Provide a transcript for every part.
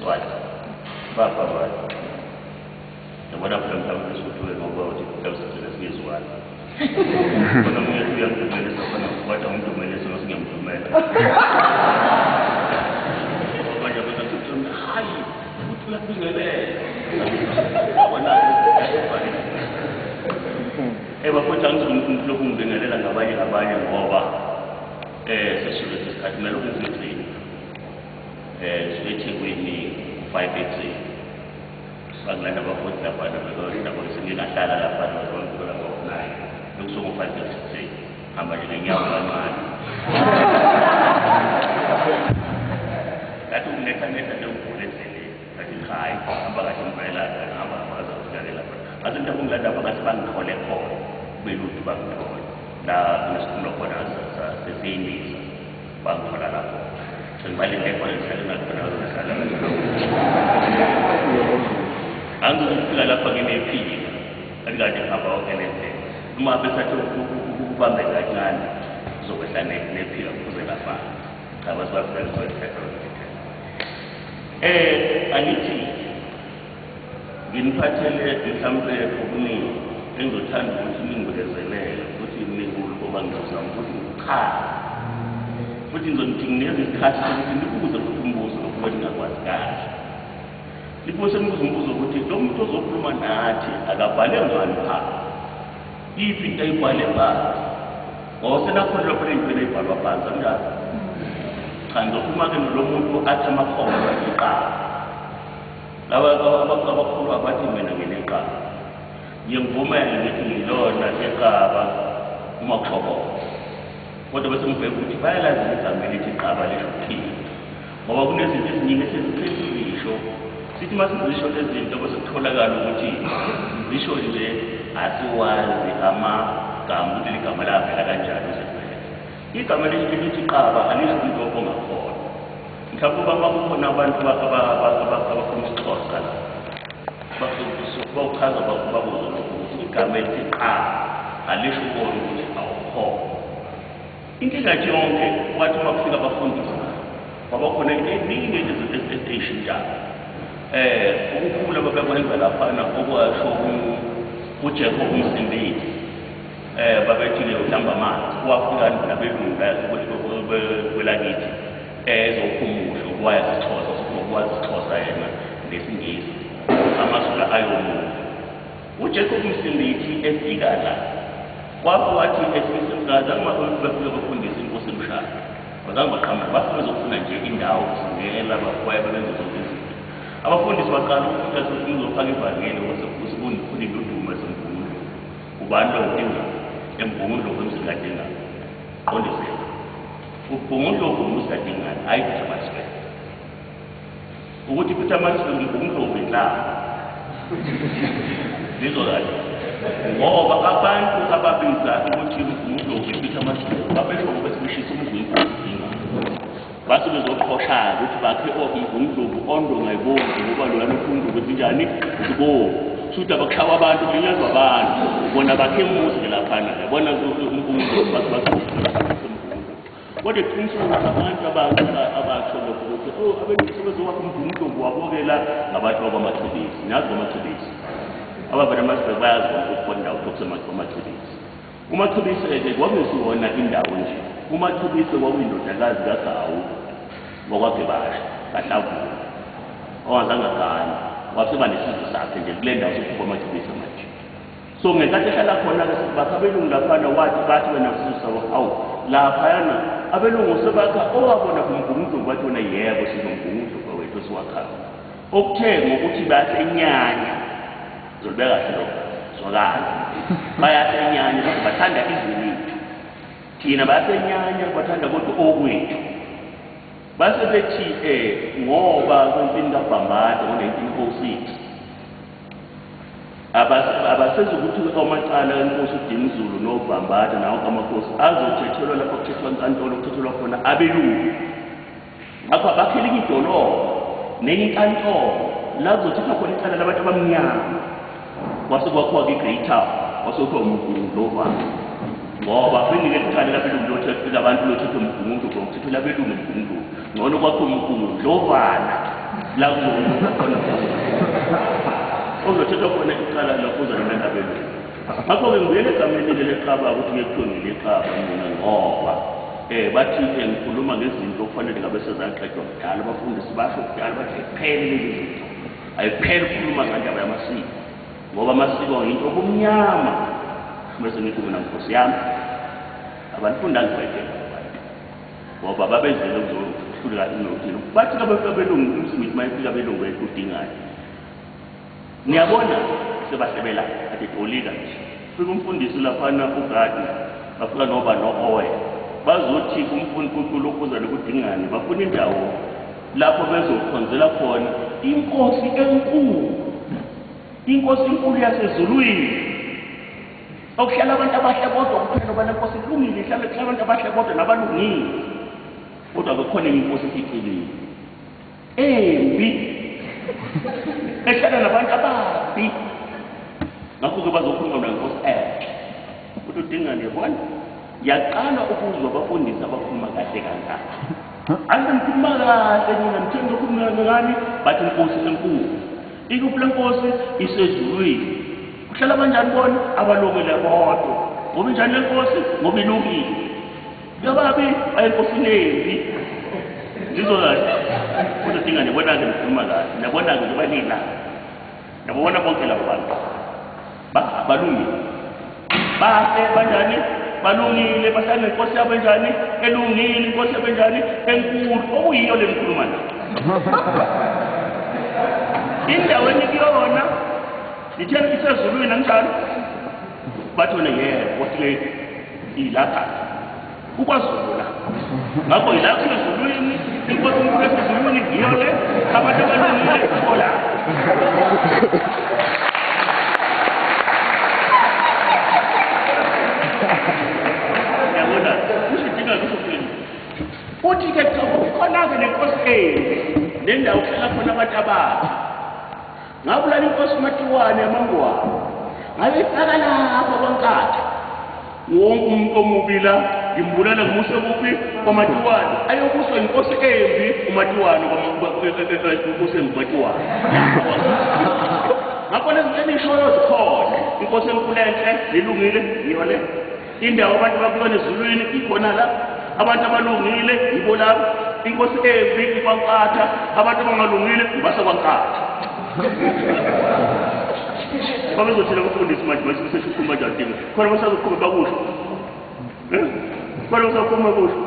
baswati bafa abantu yabona phela mhlawumbe esuthiwe ngoba uthi mhlawumbe singezwani bona munye uyangidumela sofana wathi umdumele sona singemdumela abanye abantu bathi hayi uthi uyabingelela wona bafuna lokhu ngibingelela ngabanye ngoba sesisuke isikhathi kumele ukufitrini sibeThekwini 583 sangilanda abafundi lapha nabo sengingahlala lapha nokuthola ngo-9 yokusuka 583 hamba nje ngenyawo kancane ngathi ukunetha nje uvule endleleni ngathi hayi hamba kahle impela hamba waza ufike lapha ngathi into ngilanda lapha ngathi bangithole khona belutho bangithole la kunesikulo khona sesiyindisa bangithola lapho sengibalinde khona ngihlale ngakhona ngihlala angizofika lapha nginephile akade ngihamba okenende uma besathi ukubambe kancane uzokwehla nephila kuze lapha cha basibafika ngizothetha angithi nginiphathele mhlawumbe okuningi engizothanda ukuthi ningibekezelele ukuthi ngoba ngizozama ukuthi ngichaze futhi ngizonginikeza isikhathi sokuthi nibuze futhi umbuzo lokuba ningakwazi kahle liphose nibuze umbuzo ukuthi lo muntu ozokhuluma nathi akabhale ngani phansi yiphi into ayibhale phansi ngoba senakhona lokho ey'ntweni ey'bhalwa phansi anjalo cha ngizokhuluma-ke nalo muntu athi amakhono iqala laba abakhulu abathi mina ngineqaba ngiyangivumela ngithi ngilona eqaba uma kuhloboka kodwa bese ngibheka ukuthi bayalazi igama elithi iqaba lisho ukuthini ngoba kunezinto eziningi esezisho sithi uma sizisho lezi zinto bese kutholakala ukuthi zisho nje asiwazi amagama ukuthi ligama lavela kanjani usebhele igama elithi iqaba alisho into ongakhona mhlawumbe uma kukhona abantu abafuna isiXhosa la bawuchaza babuze ukuthi igama elithi iqaba alisho ukuthi awukhona inkinga nje yonke wathi uma kufika abafundisi babakhona eningi izinto ezishintshayo ukukhula babekwenza laphana okwasho uJehova umsindisi babethile uhlamba amanzi wafika nabelungu kwelakithi ezokhumusha ukwazi isiXhosa ukwazi isiXhosa yena nesingisi amazulu ayomuva uJehova umsindisi efika la wathi esimgaza uma befika bafundisa inkosi emshaya bazange baqhamuka bafika bezofuna nje indawo kusingela bakwaya benze zonke izinto abafundisi baqala ukufika sokuzofaka ivangeli wasefuna induduma semvunulo ubani lo udinga emvunulo kwemsikadinga qondise ubhumulo kumsikadinga hayi Peter Mansfield ukuthi Peter Mansfield umvunulo wenhlaba lizokathi ngoba abantu ababiza ukuthi umvunulo wePeter Mansfield babesho besibishisa umvunulo base bezokhoshana ukuthi bakhe umvunulo ondo ngayiboni ngoba lo yanufundo ukuthi njani sibo futhi abakushawa abantu kulinyazwa abantu bona bakhe umuzi laphana yabona umvunulo kodwa iqiniso abantu abasho lokho ukuthi abantu bezowakha umvunulo wabokela ngabantu abamathibisi nazi amathibisi abavela amasebe bayazi ukufunda ukukusemathibisi umathibisi kwakusiwona indawo nje umathibisi kwakuyindodakazi kaGawu ngokwakhe basha kaHlavulo owazange gani waseba nesizwe sakhe nje kule ndawo sokuba amathibisi manje so ngenkathi ehlala khona-ke bakhabelungu laphana wathi bathi wena usizwe sawo hawu laphayana abelungu sebakha owabona kumvunulo bathi wona yebo sinomvunulo wethu siwakhala okuthe ngokuthi basenyanya zolibeka kahle lokho zwakala bayasenyanya bathanda izwe lethu thina bayasenyanya bathanda kodwa okwethu base bethi ngoba kwempini kaBhambada ngo-1906 abasezukuthi amacala enkosi uDinizulu noBhambada nawo amakhosi azothethelwa lapho kuthethwa inkantolo kuthethelwa khona abelungu ngakho bakhele idolobha nenye inkantolo la kuzothethwa khona icala labantu abamnyama kwase kwakhiwa iGreater wasokho umvunulo ngoba benike icala labelungu lothethwa abantu lothethwa umvunulo ngokuthethwa labelungu umvunulo ngcono kwakho umvunulo lovana la kuzokuba khona uzothetha khona iqala lokuza nendabeni ngakho-ke ngibuyele egameni leleqaba ukuthi kuthiwe ngiliqaba mina ngoba bathi ngikhuluma ngezinto okufanele ngabe sezaqedwa kudala abafundisi basho kudala bathi ayiphele lezi zinto ayiphele ukukhuluma ngandaba yamasiko ngoba amasiko yinto obumnyama bese ngithi mina nkosi yami abanifundanga bayekela abantu ngoba babezele ukuzohluleka inothini bathi abelungu umsimithi mayefika abelungu ekudingayo niyabona sebahlebela ade tolika nje fika umfundisi laphana ugadi bafika noba no-oil bazothi umfundi kulokuza lokudingane bafuna indawo lapho bezokhonzela khona inkosi enkulu yasezulwini okuhlala abantu abahle bodwa kuphela ngoba lenkosi ilungile ihlala abantu abahle bodwa nabalungile kodwa kukhona inkosi efihlekile embi ehlala nabantu ababi ngakho-ke bazokhuluma nenkosi ukuthi udingane yabona yaqala ukuzwa abafundisi abakhuluma kahle kangaka angikhuluma kahle mina ngithe ngizokhuluma ngani bathi inkosi enkulu ikuphi le nkosi isezulwini kuhlala abanjani bona abalungile bodwa ngoba injani le nkosi ngoba ilungile yababi ayinkosini embi ndizo kahle kodwa dingane yabona-ke ngikhuluma kahle nabona-ke nje banilanga nabona bonke labo bantu balungile bahle banjani balungile bahlala nenkosi yabo enjani elungile inkosi yabo enjani enkulu okuyiyo le ngikhuluma nayo indaweni kuyona nitheni isezulwini anjalo bathone yebo le ilapha ukwazulu la ngakho yilapho ezulwini inkosi enkulu esezulwini ngiyo le abantu abalungile kubola yabona usidinga kusofini uthi-ke khona-ke nenkosi nendawo kuhlala khona abantu abathi ngabulala inkosi uMatiwane yaMangwane ngayifaka lapho kwaNkatha wonke umuntu omubi la ngimbulala ngimuse kuphi kwaMatiwane ayobuswa inkosi embi uMatiwane inkosi uMatiwane ngakho lezinto enishoyo zikhona inkosi enkulu enhle nelungile yiyo le indawo abantu bakuyona ezulwini ikhona la abantu abalungile yibo labo inkosi embi ikwaNkatha abantu abangalungile ibasakwaNkatha babezothela abafundisi manje basebesesho ukukhuluma njani khona basazokhuluma bakusho khona basazokhuluma kusho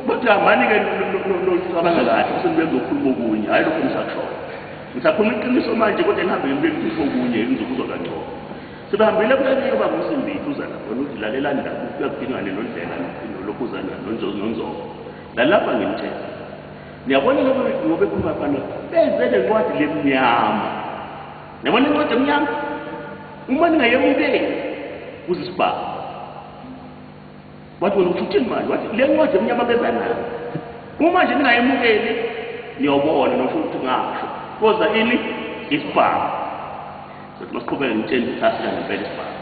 bathi hambani-ke nocabanga kahle usenibemzokhuluma okunye hhayi lokho nisakushoyo ngisakhuluma iqiniso manje kodwa nihambe ngibekusho okunye ngizokuzwa kangcono sebehambile kulalelo bakumsimbiti uza lapho uthi lalelani la kuyakudingane nondlela lokuzana nonzobo lalapha ngimthetha niyabona ngoba ekhuluma phana benzele incwadi lemnyama niyabona incwadi emnyama uma ningayemukeli kuzisibaba wathi wena uthini manje wathi le ncwadi emnyama beza nayo uma nje ningayemukeli niyobona nosho ukuthi ngasho koza ini isibaba sothi masiqhubeke ngitsheni sasika ngempela isibaba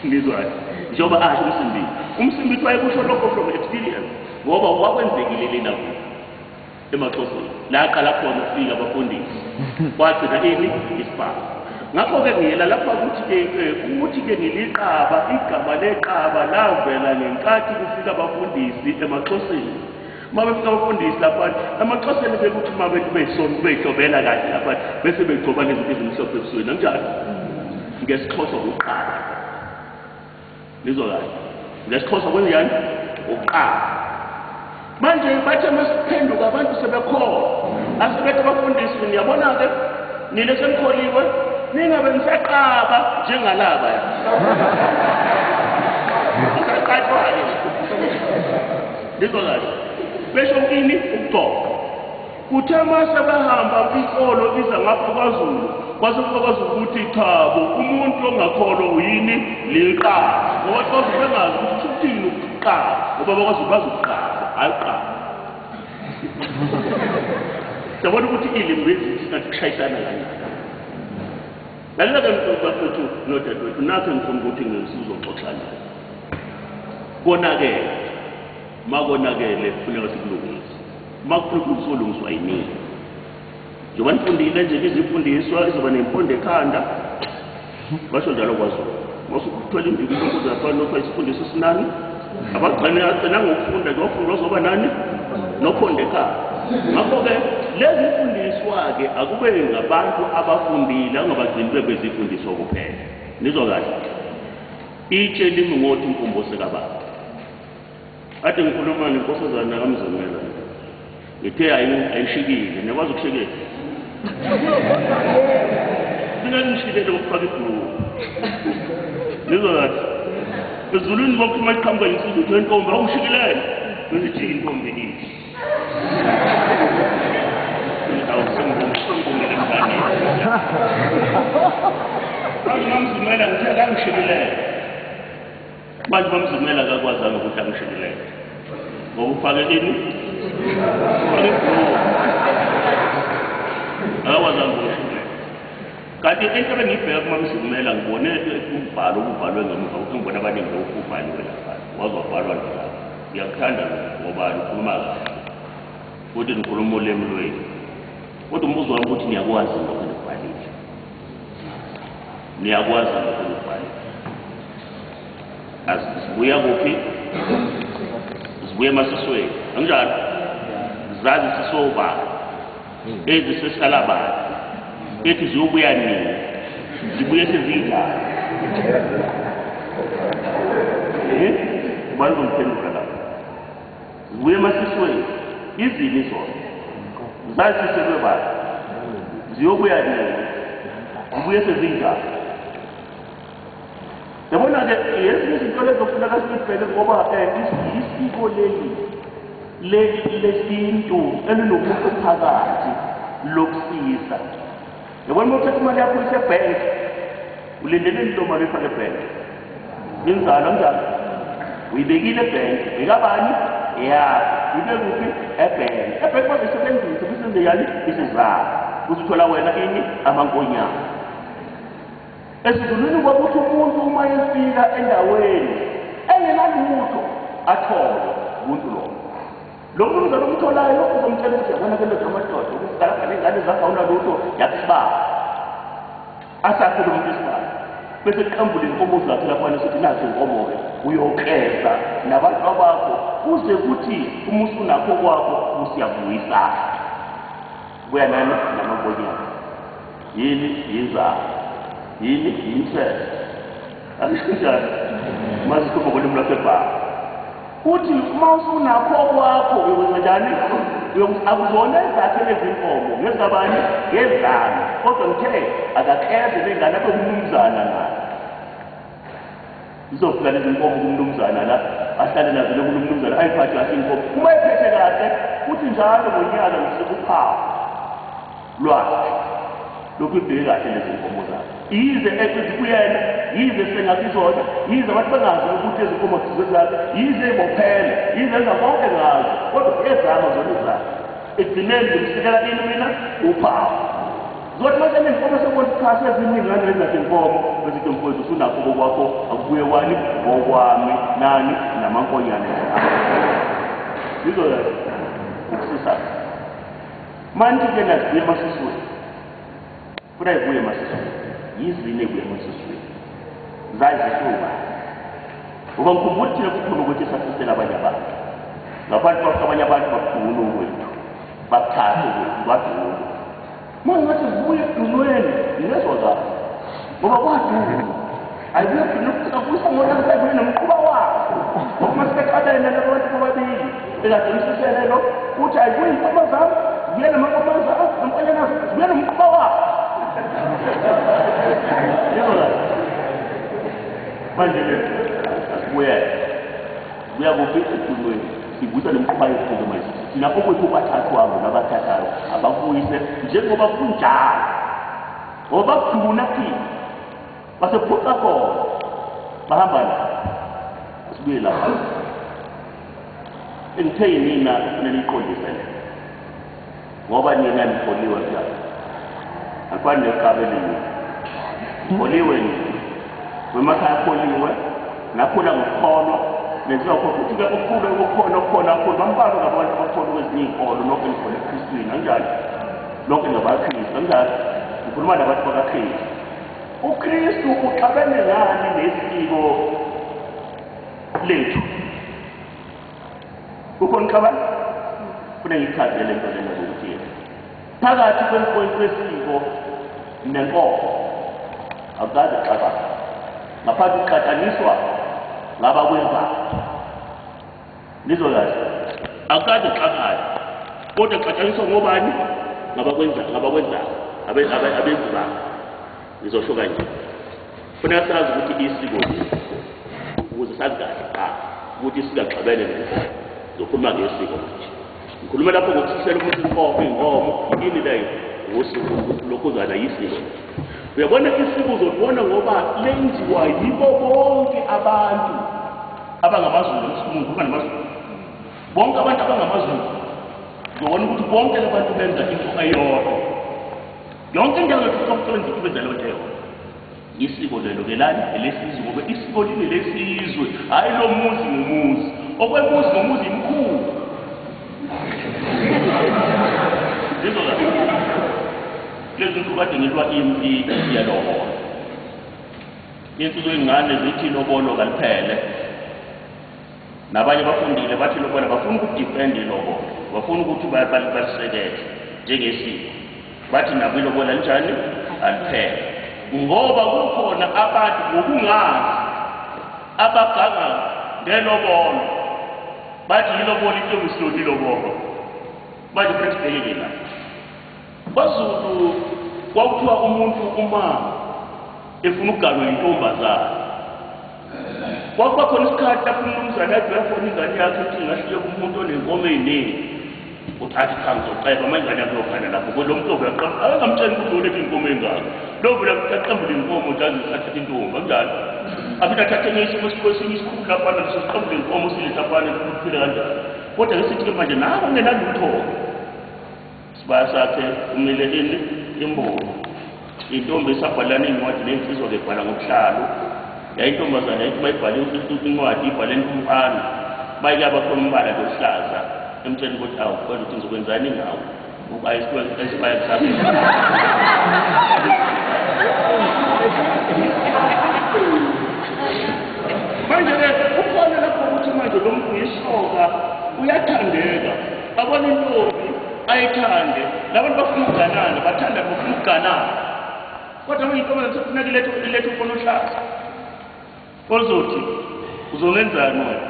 ngizwayo njengoba asho umsimbiti wayekusho lokho from experience ngoba wakwenzekile lena emaXhoseni la aqala khona ukufika abafundisi kwagcina ini isibaba ngakho-ke ngiyela lapha ukuthi-ke ngiliqaba igama leqaba lavela ngenkathi kufika abafundisi emaXhoseni uma befika abafundisi lapha emaXhoseni bekuthi uma beyihlobela kahle lapha bese begcoba nezinto ezimhlophe ebusweni anjalo ngesixhosa kuqala nizwa kahle ngesixhosa kwenjani uqala manje bathe masiphenduka abantu sebekhona asibethe abafundisi niyabona-ke nina senikholiwe ningabe nisaqaba njengalaba usaqathwayo nizwa kahle besho ini ukugcoka kuthe mase bahamba ikolo iza ngapha kwaZulu kwase kwaZulu ukuthi thabo umuntu ongakholwa uyini liqaba ngoba kwaZulu bengazi ukuthi uthini ukuqaba ngoba bakwaZulu bazokuqaba hayi uqaba sabona ukuthi ilimi lezi singathi kushayisana kanjani lalaka mfowethu nodadewethu nakho ngifuna ukuthi ngisizoxoxana konakele makonakele kufuneka sikulungise makufuna ukuthi solungiswa yini njengoba nifundile nje izifundiswa izoba nempondo ekhanda basho njalo kwaZulu masukuthola indima inkonzo yafana nokho isifundiso sinani abagcina ngokufunda nje wafunda uzoba nani nopondo ekhanda ngakho-ke lezi mfundiswa-ke akube ngabantu abafundile angabagcini bebezifundiswa kuphela nizwa kahle itshe limi ngothi inkombosi kababa ade ngikhuluma nenkosazana kaMzimela ngithe ayishikile nekwazi ukushikela mina ngishikele ukufaka ibhulu nizwa kahle ezulwini bonke uma iqhamuka insizwa uthi intombi awungishikilele ngithi intombi ithi awusengongile mngane kaMzimela ngithe kangishikilele bantu baMzimela akakwazanga ukuthi angishikilele ngoba ufake ini ufake ibhulu akakwazanga ukushikilele kanti into ebengibheka kuMzimela ngibone umbhalo obubhalwe ngemuva ngibona abaningi ukubhaliwe lapha wazobhalwa njalo ngiyakuthanda ngoba ukhuluma kahle futhi nikhuluma ulimi lwenu kodwa umbuzo wami ukuthi niyakwazi lokho nikubhalile niyakwazi lokho nikubhalile asibuya kuphi sibuye emasisweni anginjalo zazi sisoba ezisesihlala ethi ziyobuya nini zibuye sezinjani ubani zomphendula lapho zibuye emasisweni izini zona zazi siselwe bani ziyobuya nini zibuye sezinjani yabona-ke ezinye izinto lezofuneka sibheke ngoba isiko leli lesintu elinomuntu phakathi lokusiza yabona uma uthatha imali yakho isebhenki ulindele intombi efake ebhenki inzalo njalo uyibekile ebhenki bekabani ya ibe kuphi ebhenki bazisebenzise bisenze yani isizalo uzithola wena ini amankonyana esizulwini kwakuthi umuntu uma efika endaweni engenalutho athole umuntu lo muntu uzalomtholayo uzomtshela ukuthi yabona ke lezi amadoda ukusikalapha nengane zakho awunalutho yakusibaba asakhe lo muntu isibaba bese kuqambula inkomo zakhe laphana sithi nathi inkomo-ke uyokeza nabantu bakho kuze kuthi uma usunakho kwakho usiyabuyisana kuya nani namankonyana yini yinzalo yini yimthetho akushinjani mazikhuluma ngolimi lwasebhala uthi uma usunakho kwakho uyokwenzenjani akuzona ezakhe lezi nkomo ngezingabani ngezana kodwa ngithe akakeze lengane abe kumnumzana naye zizofika lezi nkomo kumnumzana la ahlale nazo lokulumnumzana ayiphathe kahle inkomo uma ephethe kahle uthi njalo ngonyaka ngisekuphawu lwakhe lokhu ibheke kahle lezi nkomo zakhe yize ekuzikuyena yize sengasizona yize abantu bengazi ukuthi ezinkomo zizezakhe yize ibophele yize enza konke ngazo kodwa ezama zona zakhe ekugcineni ngimsikela ini mina uphawu zothi manje nenkomo sekonsikhathi eziningana lezasenkomo bezithi mfowethu usunakho kokwakho akubuye wani ngokwami nani namankonyane yizo ukusisa manje-ke nazibuye emasisweni kuda ibuye emasisweni yizini ebuye emasisweni zazisuba ngoba ngikhumbula ukuthi kukhona ukuthi sasisela abanye abantu ngaphansi kwakho abanye abantu bakuduna okwethu bakuthathe kwethu kwaduna manje ngathi zibuye edunweni ngezwa kahle ngoba kwaduna ayibuye edunweni kuyisa ngona kusayibuye nomquba wakho ngoba sibeqabene nabantu bobabili ekadeniseselelo uthi ayibuye inkomo zami zibuye namankonyana zibuye nomquba wakho manje-ke asibuye kuphi edunweni sibusa nemquba yethu manje sinakho kwethu bathathwayo nabathathayo abakuyise njengoba kunjalo ngoba bakuduna thina basephuca khona bahamba la asibuye lapha engithe yinina neliqondisele ngoba nina nikholiwe njalo afanye nekabelini kholiwe ni wemakhaya kholiwe nakhula ngokhono lenziwa ukuthi-ke ukhule ukhona bambalwa ngabantu abakhona kwezinye iy'nkolo nokho ngikhona eKristwini anjani lonke ngabaKristu kanjani ukhuluma nabantu bakaKristu uKristu uxabene ngani nesiko lethu ukhona xabana kufanele ngichazele into lena ukuthi phakathi kwesiko nenkomo akaze xabana ngaphansi kuqhathaniswa ngaba kwenza nizolazi akaze xabana kodwa kuqhathaniswa ngobani ngabakwenza abenza ngizosho kanje kufanele sazi ukuthi isiko ukuze sazi kahle ukuthi singaxabene nenkomo zokhuluma ngesiko manje ngikhuluma lapho ngokusihlela ukuthi inkomo yini leyo lokuzana yisiko uyabona isiko uzobona ngoba lenziwa yibo bonke abantu abangamazulu ngikhuluma namazulu bonke abantu abangamazulu uzobona ukuthi bonke abantu benza into eyodwa yonke indawo yokuxoxa ibenza leyo nto isiko lelo kelani elesizwe ngoba isiko lini lesizwe hayi lo muzi ngomuzi okwemuzi ngomuzi imkhulu ndizola lezi kade ngilwa impi yalobola insizwe ingane zithi lobolo kaliphele nabanye bafundile bathi lobola bafuna ukudefend ilobola bafuna ukuthi balisekele njengesiko bathi nabo ilobola njani aliphele ngoba kukhona abantu ngokungazi abaganga ngelobolo bathi ilobolo into ebuhloni ilobolo bathi practically la kwaZulu kwakuthiwa umuntu uma efuna ukuganwa yintombazana kwakuba khona isikhathi lapho umnumzane athi uyafona ingane yakhe ukuthi ingahliye kumuntu onenkomo eyiningi uthatha ikhango zoceba amangane yakhe yokugana lapho kodwa lo mhlobo akangamtsheni ukuthi ulethe inkomo engaka lobo yaqambula inkomo jazi athathe intombi kanjani aphinda athathe ngesinye isikhulu laphana leso siqambule inkomo siletha afana ukuphila kanjani kodwa ngesithi manje nabo ngenalutho sibaya sakhe umile ini imbono intombi esabhalana incwadi lensizwa lebhala ngobuhlalo yayintombazana yayithi bayibhale incwadi ibhale ntomfana bayike bakhona umbala losihlaza emtsheni ukuthi awu kodwa uthi ngizokwenzani ngawo esibaya kusaphi manje ukhona lapho ukuthi manje lo muntu uyishoka uyathandeka abona intombi ayithande labantu bafuna ukuganana bathanda bafuna ukuganana kodwa uyintombi kufuneka ilethe ukhona uhlaza ozothi uzongenzani wena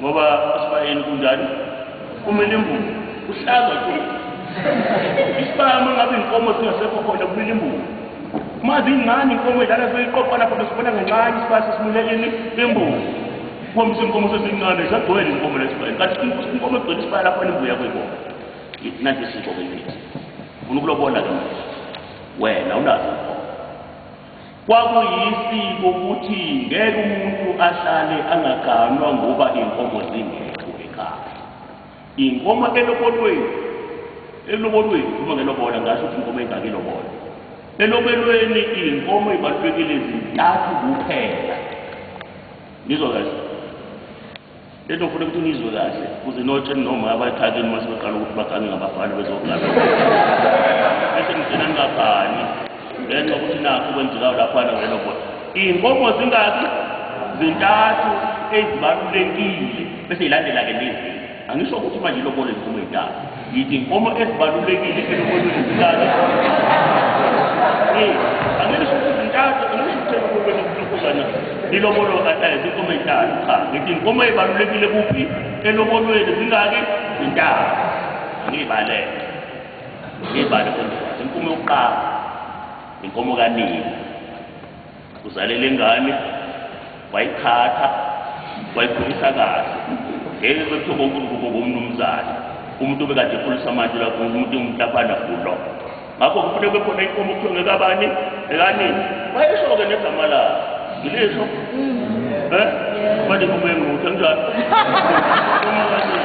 ngoba esibayeni kunjani kumele imbuzi uhlaza tu isibaya uma ngabe inkomo zingasekho khona kumele imbuzi mazi ingani inkomo idlala seyiqoqa lapho besibona ngencane isibaya sesimuleleni imbuzi kuhombisa inkomo sezincane zagcwele inkomo lesibayeni kanti inkomo egcwele isibaya lapho imbuya kweyinkomo nanti isiko kwelithi ufuna ukulobona ke manje wena unazo kwakuyisiko ukuthi ngeke umuntu ahlale angaganwa ngoba inkomo zingekho ekhaya inkomo elobolweni uma ngelobola ngasho ukuthi inkomo engake ilobola elobelweni inkomo ibalulekile zintathu kuphela ngizokazi lento ngifuna ukuthi nizwe kahle kuze notsheni noma abathakeni mase beqala ukuthi bagange ngabafana bezogana bese ngigcina ngingabhani ngenxa ukuthi nakho kwenzekayo laphana ngelobola iy'nkomo zingaki zintathu ezibalulekile bese yilandela-ke lezi angisho ukuthi manje ilobolo iy'nkomo ey'ntathu yithi iy'nkomo ezibalulekile elobolweni zingaki angisho ukuthi zintathu angisho ukuthi elobolweni kuhlukana ilobolo zinkomo ey'ntathu cha ngithi iy'nkomo ey'balulekile kuphi elobolweni zingaki zintathu angiy'balele ngiy'bale konjani inkomo yokuqala inkomo kanini uzalele ingane wayikhatha wayikhulisa kahle ngeke bekuthiwa konke ngomnumzane umuntu obekade ekhulisa amanje lapho umuntu afana kulo ngakho kufuneka bekhona inkomo kuthiwa ngekabani ekanini bayisho-ke negama layo ngilisho manje inkomo yengutha njani inkomo kanini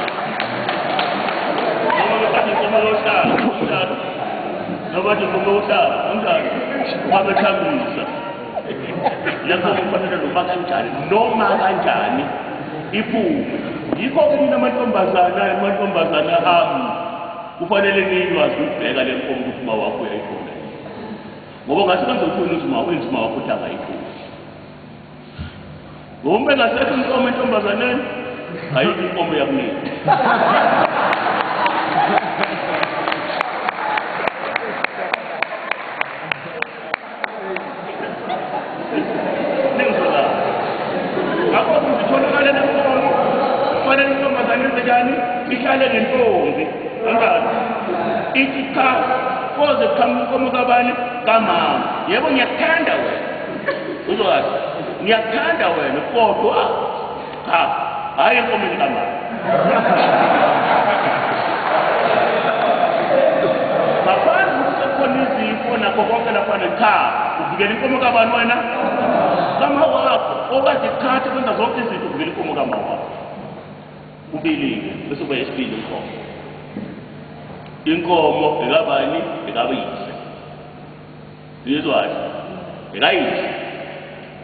noma bebathi inkomo yohlala nobathi inkomo yohlala kanjani wabethambisa lapho kufanele noma kanjani iphume yikho-ke mina amantombazana ami kufanele niyikwazi ukubheka le nkomo ukuthi uma wakho uyayikhona ngoba ngase kanzokufuna ukuthi uma wenza uma wakho uthanga ayikhona ngoba engasekho inkomo entombazaneni ayikho inkomo yakunini ihlale nentombi angazi ithi cha koze qhamuka inkomo kabani kamama yebo ngiyakuthanda wena uzokwazi ngiyakuthanda wena kodwa cha hayi inkomo kamama babantu kusekhona izifo nakho konke lafana cha uvikela inkomo kabani wena kama wakho okade khatha kwenza zonke izinto uvikela inkomo kama wakho ubili bese kuba yesibili inkomo ekabani ekabuyise yizwayo ekayise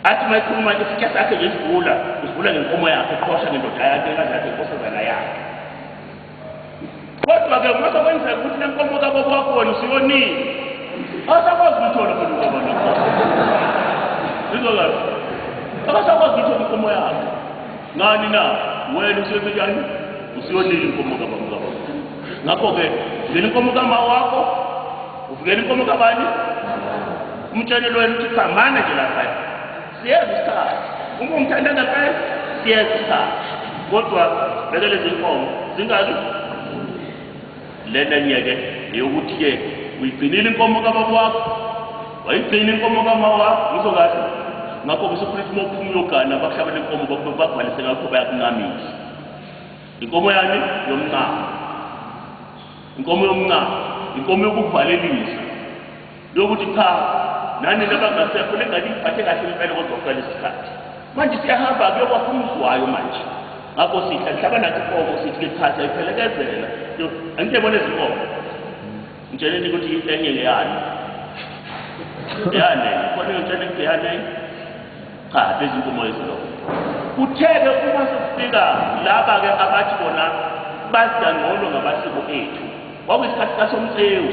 athi mayikhuluma isikhathi sakhe ngesivula usivula ngenkomo yakhe eqhosha ngendoda yakhe engazathi inkosazana yakhe kodwa ke mase kwenzeka ukuthi lenkomo kababa wakho wena usiyonile asakwazi ukuthola khona ngoba lokho yizwayo akasakwazi ukuthola inkomo yakhe ngani na wena usebenjani usiyonile inkomo kababa ngakho-ke vele inkomo kama wakho uvikela inkomo kabani umtshelelo wena ukuthi cha mana nje lapha siyeza isikhathi uma ungithanda ngempela siyeza isikhathi kodwa beke lezi inkomo zingaki lena nyeke eyokuthi-ke uyigcinile inkomo kababa wakho wayigcina inkomo kama wakho ngizokasho ngakho-ke sekulithi uma uphuma uyogana bakuhlabela inkomo bakubhalise ngakho bayakunqamisa inkomo yani yomncamo inkomo yomncamo inkomo yokukuvalelisa yokuthi cha nani labangasekho lengane iphathe kahle impela kodwa uqalisa isikhathi manje siyahamba kuyokwakha umzwayo manje ngakho sihlaba nathi inkomo sithi lithatha iphelekezela angiyibona izinkomo ngitsheleni ukuthi enye ngeyani yane khona ngitshela ukuthi yane cha lezi inkomo ezilokho kutheke uma sesifika laba-ke abathi bona bazidangcono ngamasiko ethu kwakuyisikhathi kasomtsewu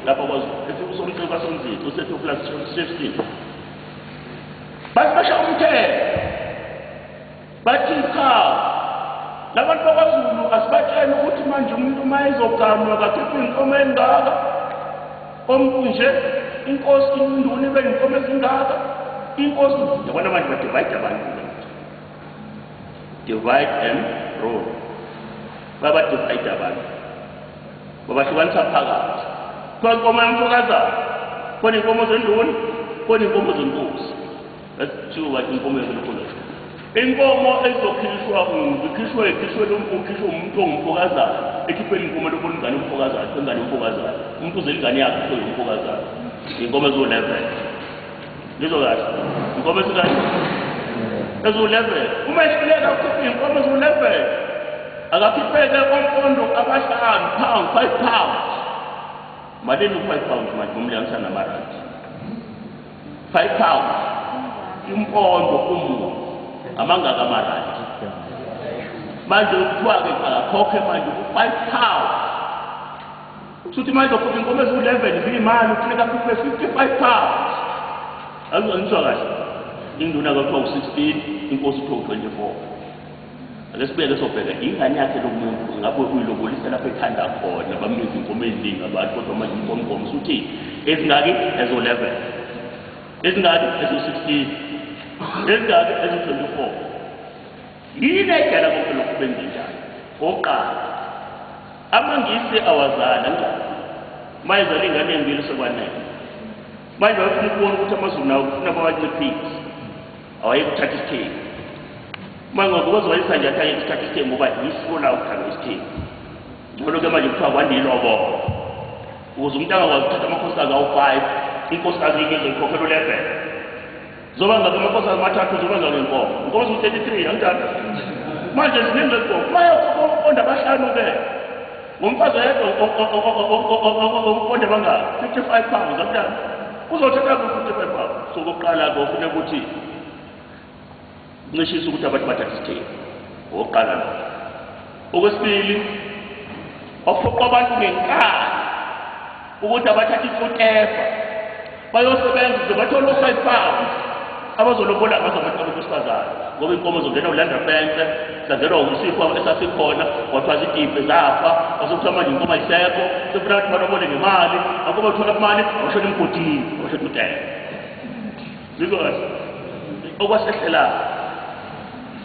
lapha kwazulu somtsewu kasomzitho usethoplus 15 basibasha umthetho bathi cha labantu bakwazulu asibatsheni ukuthi manje umuntu uma ezoganwa kakhipha inkomo engaka omkunje inkosi induna ibe inkomo ezingaka inkosi yabona manje badivide abantu divide and rule babadivide abantu babahlukanisa phakathi khona inkomo yomfokazana khona inkomo zenduna khona inkomo zenkosi lethiwa inkomo yezinkosi inkomo ezokhishwa ikhishwe umuntu ongumfokazana ekhiphela inkomo lokho ingane yomfokazana ingane yomfokazana umuntu uze ingane yakhe kuthiwa yomfokazana inkomo ezo-11 lizokahle inkomo ezikahle ezo-11 uma ehluleka ukhipha inkomo ezo-11 akakhipheke ompondo abahlanu pound 5 pounds malini u-5 pounds manje umliyangisa namarandi 5 pounds impondo umuntu amangaka amarandi manje kuthiwa-ke akakhokhe manje u-5 pounds suthi manje ukhupha inkomo eziwu-11 ziyimali ufuneka akhuphe 55 pounds azizwa kahle induna kwakuthiwa u-16 inkosi kuthiwa u-24 ake sibeke sobheka ingane yakhe lo muntu ngabe uyilobolisa lapho ekhanda khona bamnika inkomo eziningi abantu kodwa manje inkomo suthi ezingaki ezo-11 ezingaki ezo-16 ezingaki ezo-24 yini edala konke lokhu benzenjani oqala amangisi awazala njani mayezala ingane embili sekwanele manje wayefuna ukubona ukuthi amazulu nawo kufuna bawanciphise awayekuthatha isithembu manje ngokuze wayisa nje athanye ukuthatha isithembu ngoba yisiko lawo ukuthanga isithembu ngolo-ke manje kuthiwa kwandiyilobolo ukuze umuntu angakwazi ukuthatha amakhosikazi awu-5 inkosikazi yinye ezoyikhokhela u-11 zoba ngabe amakhosikazi amathathu zoba ngabe inkomo inkomo eziwu-33 angithatha manje ziningi lenkomo mayokhokha abahlanu-ke ngomfazi oyedwa omponda bangaki 55 pounds amntana uzothatha ku-55 pounds so kokuqala-ke ufuna ukuthi ncishisa ukuthi abantu bathatha isithembu okokuqala lo okwesibili waphoqa abantu ngenkani ukuthi abathatha ifotefa bayosebenza bathole u-5 pounds abazolobola ngazo abantu besifazane ngoba inkomo zongena ulandra fence sazelwa ukusifo esasikhona kwathiwa zidibhe zafa wasokuthiwa manje inkomo ayisekho sefuna ukuthi balobole ngemali akuba uthola imali awushona emgodini awushona utele zikwazi okwasehlela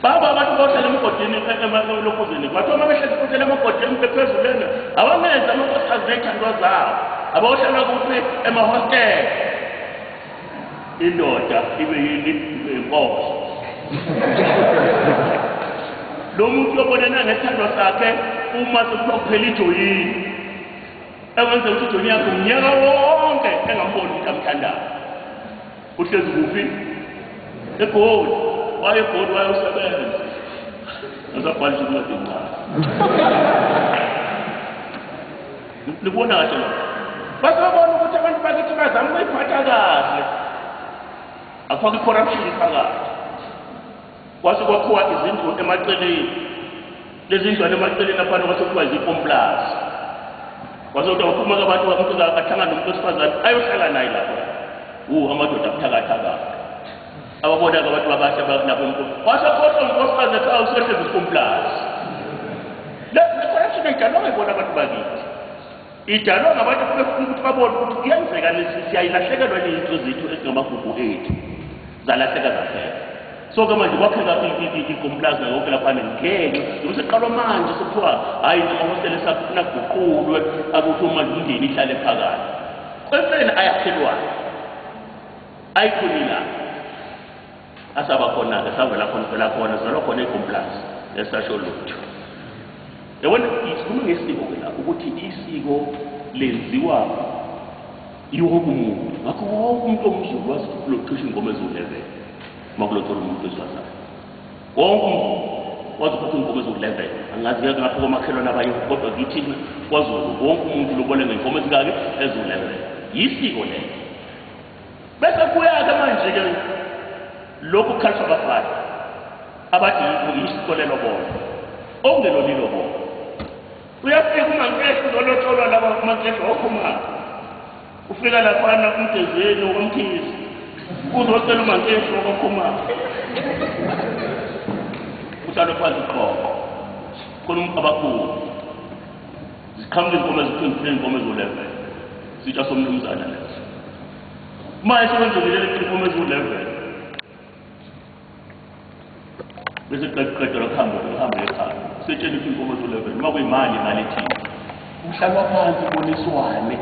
baba abantu bohlala emgodini emalokuzini bathiwa uma behlezi kuthela emgodini bephezulena abamenza amankosikazi ney'thandwa zabo abawohlala kuphi emahostela indoda ibe yini inkosi lo muntu yobonana ngesithandwa sakhe uma sekuthiwa kuphela ijoyini ekwenza ukuthi ijoyini yakhe umnyaka wonke engamboni ukuthi amthandayo uhlezi kuphi egoli wayegoli wayosebenza azabhalisa ukunceda incane nibona kahle lo basebona ukuthi abantu bakithi bazama ukuyiphatha kahle akufaka i-corruption phakathi kwase kwakhiwa izindlu emaceleni lezi ndlwane emaceleni aphansi kwase kuthiwa zi-pomplace kwase ukuthi waphuma abantu umuntu ahlangana nomuntu wesifazane ayohlala naye lapho amadoda abuthakathaka ababona-ke abantu babahle nabo kwase khohlwa unkosikazi ethi awusehlezi i-pomplace le-corruption ayidalwa ngayibona abantu bakithi idalwa ngabantu befuna ukuthi babone ukuthi kuyenzeka lesi siyayilahlekelwa ney'nto zethu ezingamagugu ethu zalahleka zaphela so-ke manje kwakheka i-complace nakonke laphana ngenxa ukuthi seqalwa manje sekuthiwa hhayi amahostela naguqulwe akuthi manje umndeni ihlale phakathi kwempela ayakhelwana ayikhulila asaba khona-ke savela khona phela khona zalwa khona i-complace esasho lutho yabona sikhuluma ngesiko-ke la ukuthi isiko lenziwa yonke umuntu ngakho wonke umuntu omzulu wazi ukuthi kulothisha inkomo eziwu-11 uma kulothola umuntu wesifazane wonke umuntu wazi ukuthi inkomo eziwu-11 angazi-ke ngapho komakhelwane abanye kodwa kithina kwaZulu wonke umuntu lobole ngey'nkomo ezingaki eziwu-11 yisiko lelo bese kuya-ke manje-ke lokhu kukhaliswa abafana abathi yisiko lelobolo okungelolilobolo uyafika umankehlo uzolotholwa laba umankehlo okhumana ufika laphana umdezeni wokomkhizi uzocela umankehlo okhumana uhlala phansi iqoqo khona abakhulu ziqhamuka inkomo eziphindile inkomo eziwu-11 sitsha somnumzana leso manje sekwenzekile inkomo eziwu-11 bese qeqedwa kuhamba ekhaya setshela ukuthi inkomo eziwu-11 uma kuyimali imali ethile kuhlalwa phansi kuboniswane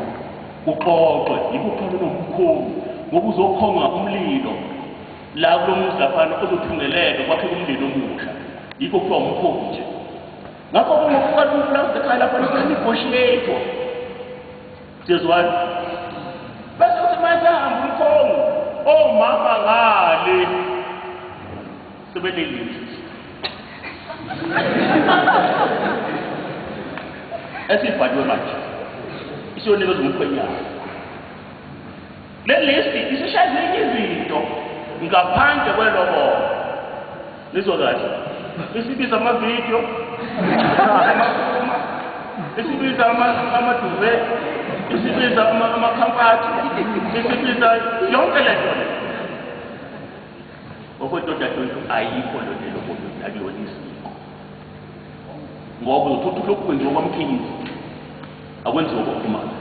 kuxoxwe yikukhala nomkhulu ngoba uzokhonga umlilo la kulo muzi laphana ozothungeleka kwakheka umlilo omusha yikho kuthiwa umkhulu nje ngakho kungokuqala umfulazi ekhaya laphana kunegotiator siyezwana bese kuthi mayesahamba umkhongo omama ngale sebelelisi esibhaliwe manje isiyonikeza umkhwenyana le listi isishazinye izinto ngaphandle kwelobolo nizwa kahle isibiza amavidiyo amakhuma isibiza amaduve isibiza amakhampati isibiza yonke lento okwetota ayikho lelobolo aliyona isiko ngoba uthuthu lokhu kwenziwa kwamkhizi akwenziwa kwakhumana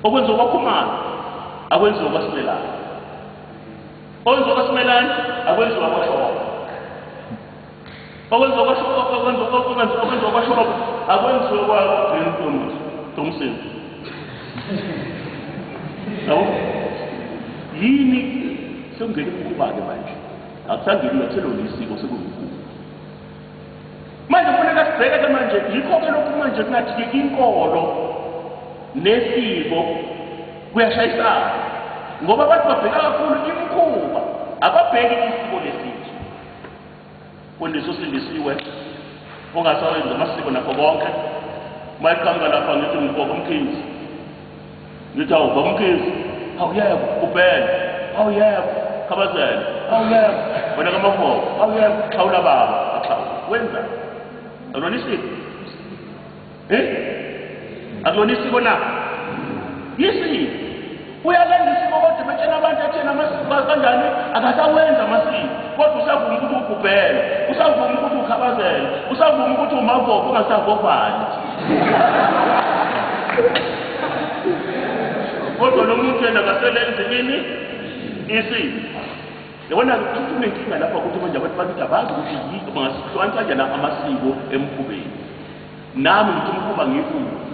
okwenziwa kwakhumana akwenziwa kwaSimelane okwenziwa kwaSimelane akwenziwa kwaShoba okwenziwa kwaShoba okwenziwa kwaShoba akwenziwa kwaDomson yini sekungena umkhuba-ke manje akusangeni uyathelona isiko sekuyimkhuba manje kufuneka sibheke-ke manje yikho-ke lokhu manje kunathi-ke inkolo nesiko kuyashayisana ngoba abantu babheka kakhulu imikhuba ababheki isiko lesizwe kondiso sindisiwe ongasawenza amasiko nakho konke mayiqhamuka lapha ngithi ngikokomkhizi ngithi awu komkhizi awuyeko ubhele awuyeko khabazela awuyeko wena kamahoko awuyeko xhawula baba axhawu wenza alona isiko Akulona isiko na yisiko uyalenza isiko kodwa betshela abantu ethena amasiko kanjani akasawenza amasiko kodwa usavuma ukuthi ugubhele usavuma ukuthi ukhabazele usavuma ukuthi umavovo ungasavovani kodwa lo muntu yena akaselenzi nini isiko yabona ukuthi unenkinga lapha ukuthi manje abantu bakithi abazi ukuthi yiko bangasihlukanisa kanjani amasiko emkhubeni nami ngithi umkhuba ngifuna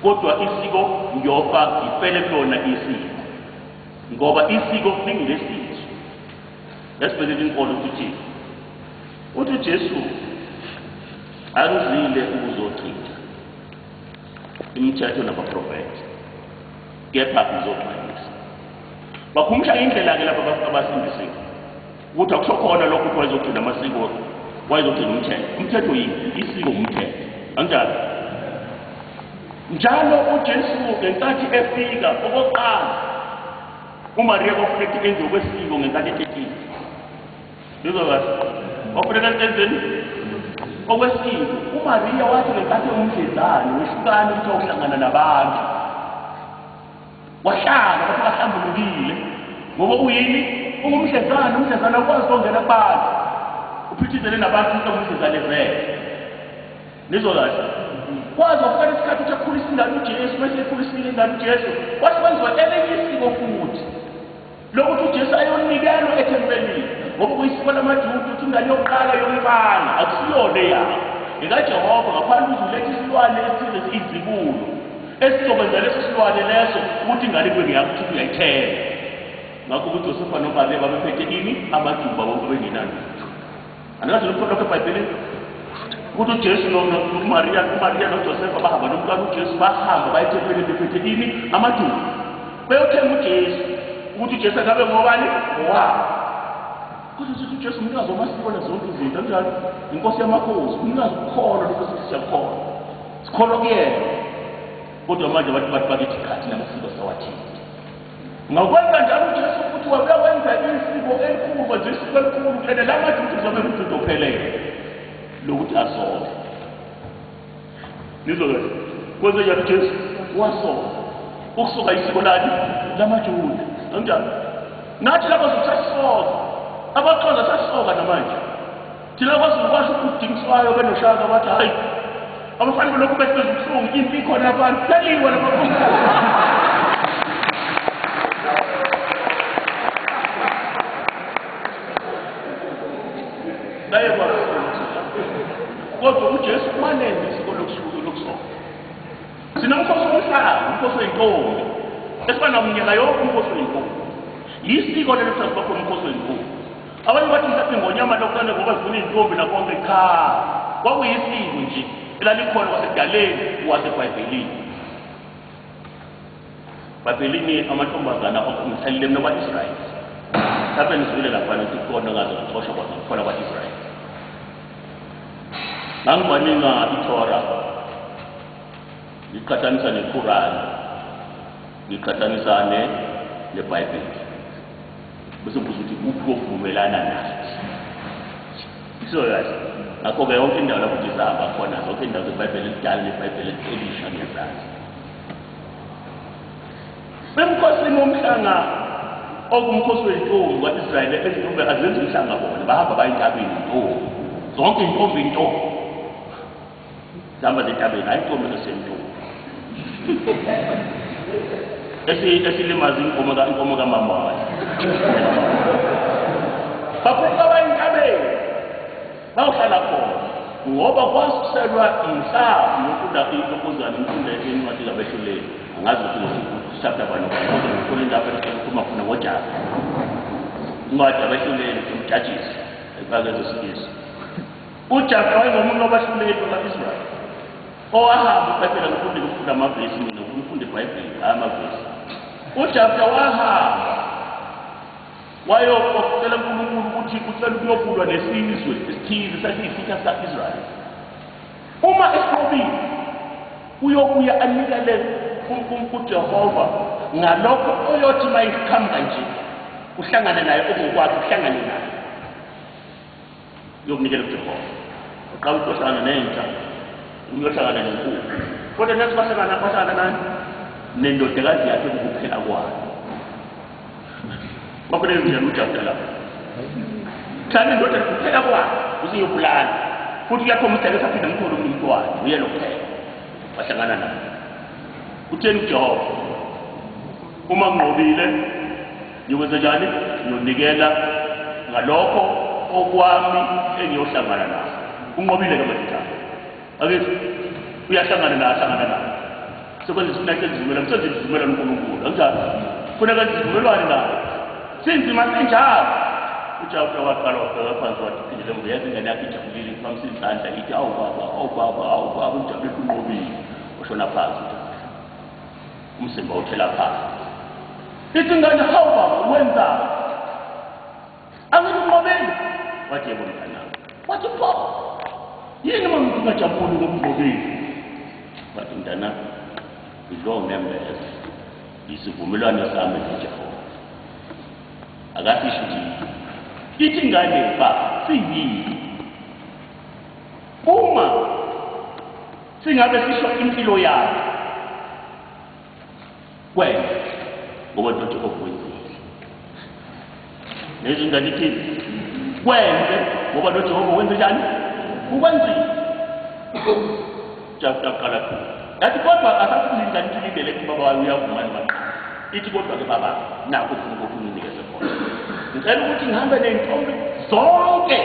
kodwa isiko ngiyofa ngifele kulona isiko ngoba isiko lingilesizwe yasibekela inkolo ukuthi uJesu akuzile ukuzochitha imithetho nabaprofeti kepha uzoxwayisa bakhumusha indlela ke lapha abasindisiwe ukuthi akusokhona lokho ukuthi wayezogcina amasiko wayezogcina umthetho yini isiko umthetho anjalo njalo uJesu ngenkathi efika okokuqala uMaria kwafuneka enze okwesiko ngenkathi ethethile ngizokwazi kwafuneka enzeni okwesiko uMaria wathi ngenkathi umdlezane wehlukane ukuthi ukuhlangana nabantu wahlala ukuthi ahlambulukile ngoba uyini umdlezane ukwazi ukungena kubantu uphithizele nabantu ukuthi umdlezane vele nizokwazi kwazi ukufika isikhathi ukukhulisa ingane uJesu bese ekhulisile ingane uJesu wasebenziwa elinye isiko futhi lokuthi uJesu ayonikelwa ethempelini ngoba kuyisiko lamaJuda ukuthi ingane yokuqala yomfana akusiyona yakho ikaJehova ngaphandle uzuletha isilwane esithize izibulo esizokwenza leso silwane leso ukuthi ingane kube ngeyakho ukuthi uyayithela ngakho ukuthi uJosefa noMaria babephethe ini amajuba bonke bengenalutho angazi lokho eBhayibhelini ukuthi uJesu noMaria noJosefa bahamba nomntwana uJesu bahamba bayethempelini bephethe ini amajuba bayothenga uJesu ukuthi uJesu akabe ngobani ngowabo kodwa uJesu umnikazi wamasiko zonke izinto kanjalo inkosi yamakhosi umnikazi ukukholwa lokho siyakholwa sikholwa kuyena kodwa manje abantu bakithi khathi namasiko sawathinta ngakwenza njalo uJesu ukuthi wabewenza isiko elikhulu nje isiko elikhulu and lamajuda zobe umuntu ophelele lokuthi asole nizokwazi kwenza njalo uJesu wasola ukusuka isiko lani lamajuda kanjalo nathi lapho sisasola abaxhosa sasoka namanje thina kwasikwazi ukudingiswayo benoshaka bathi hayi abafana lokhu bese ubuhlungu impi khona abantu seliwe lapho naye kodwa uJesu manenze isiko lokusoka sinomkhosi womhlaba umkhosi wentombi esifana nomnyaka yonke umkhosi wentombi yisiko lelo sakuba khona umkhosi wentombi abanye bathi mhlawumbe ngonyama lokane ngoba zifuna intombi nakonke kwakuyisiko nje elalikhona kwasedaleni waseBhayibhelini Bhayibhelini amantombazana omhlalile mina kwaIsrayeli lapha nizwile lapha ukuthi khona ngaze kuxoshwa kwakhona kwaIsrayeli nangibhaninga iTorah ngiqhathanisa neQuran ngiqhathanisa neBhayibheli bese ukuthi ukuvumelana nathi isoyazi ngakho ke yonke indawo lapho izaba khona zonke indawo zeBhayibheli elidala neBhayibheli elisha ngezazi bemkhosini womhlanga okumkhosi wentombi kwaIsrayeli ezintombi azenzi umhlanga bona bahamba bayintabeni intombi zonke intombi zihamba zentabeni hayi intombi esentombi esilimazi inkomo kamama wayo baphuma bayintabeni bawuhlala khona ngoba kwasuselwa umhlaba nokunda ilokozana imfunda encwadi kaBeshuleni angazi ukuthi chapter bani kodwa ngikho indaba ekhuluma khona ngoJafa incwadi kaBeshuleni umjudges ebakezo sikisi uJafa wayengomuntu obahluleli bakaIsrayeli owahamba uBhayibheli ngokufunda amavesi mina ngifunda iBhayibheli amavesi uJafa wahamba wayokufela uNkulunkulu ukuthi ucela ukuyobulwa nesizwe esithile sasiyisitha saIsrael uma esibili uyobuya anikele kuJehova ngalokho oyothi mayikhamba nje uhlangane naye okukwakhe uhlangane naye yokunikela kuJehova uqala ukuhlangana nentsha uyohlangana nenkulu kodwa nathi bahlangana nani nendodakazi yakhe ukuphela kwayo bakulenza njani ujabula lapho thani indoda kuphela kwayo uziyobulala futhi uyakho umdala esaphinde mkhulu umuntu wakhe uye lokuphela bahlangana naye utheni uJehova uma nginqobile ngikwenza njani ngiyonikela ngalokho okwami engiyohlangana naso unqobile kaMadodana akithi uyahlangana naye sekwenza isinakho esivumelwano senze isivumelwano uNkulunkulu kanjani kufuneka isivumelwano naye sinzima senjalo uJehova waqala wabheka phansi wathi phindile mbuyazi ingane yakhe ijabulile iphakamisa izandla ithi awu baba ujabule unqobile washona phansi umzimba uthela phansi ithi ingane hawu baba wenzani angikunqobeli wathi yebo mntanami wathi pho yini uma ngingajabuli ngokunqobile wathi mntanami idlo members isivumelwano sami noJehova akasisho ukuthi ithi ingane ba siyini uma singabe sisho impilo yakhe kwena ngoba uJehova wenzile nezingane ithi kwenze ngoba uJehova wenze njani ukwenzile jabula yathi kodwa asafuthi ingane ilindele ukuthi baba wayo uyavuma manje ithi kodwa ke baba nakho ufuna ukunikeza khona ngicela ukuthi ngihambe nentombi zonke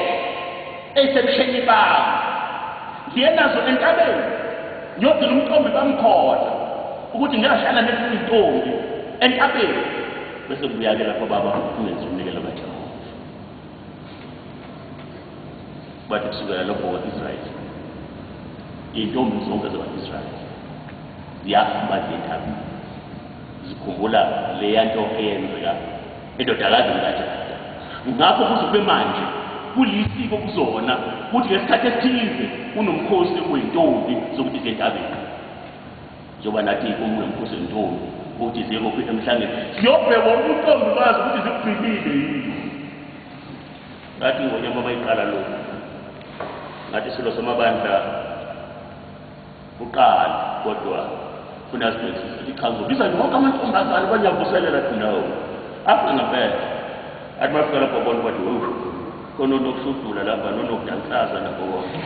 esebusheni bami ngiye nazo entabeni ngiyodila umntombi bamkhona ukuthi ngiyahlala nezinye intombi entabeni bese ngiyake lapho baba ungenza unikela kaJehova bathi kusukela lapho waIsrael intombi zonke zabaIsrael ziyahamba entabeni zikhumbula leya nto eyenzeka endodakazi kaJehovah ngakho kuzube manje kulisiko kuzona ukuthi ngesikhathi esithize kunomkhosi weintombi zokuthi zentabeni njengoba nathi umuntu nomkhosi wentombi ukuthi ziye kophi emhlangeni siyobheka uNtombi bazi ukuthi zikuphilile yini ngathi ngonyama bayiqala lo ngathi silo samabandla uqala kodwa funa sibenzise ikhanzo biza wonke amantombazane banyavuselela thinawo apha ngempela athi bafika lapho bona bathi khona nokusudula lapha nonokudansaza nakho konke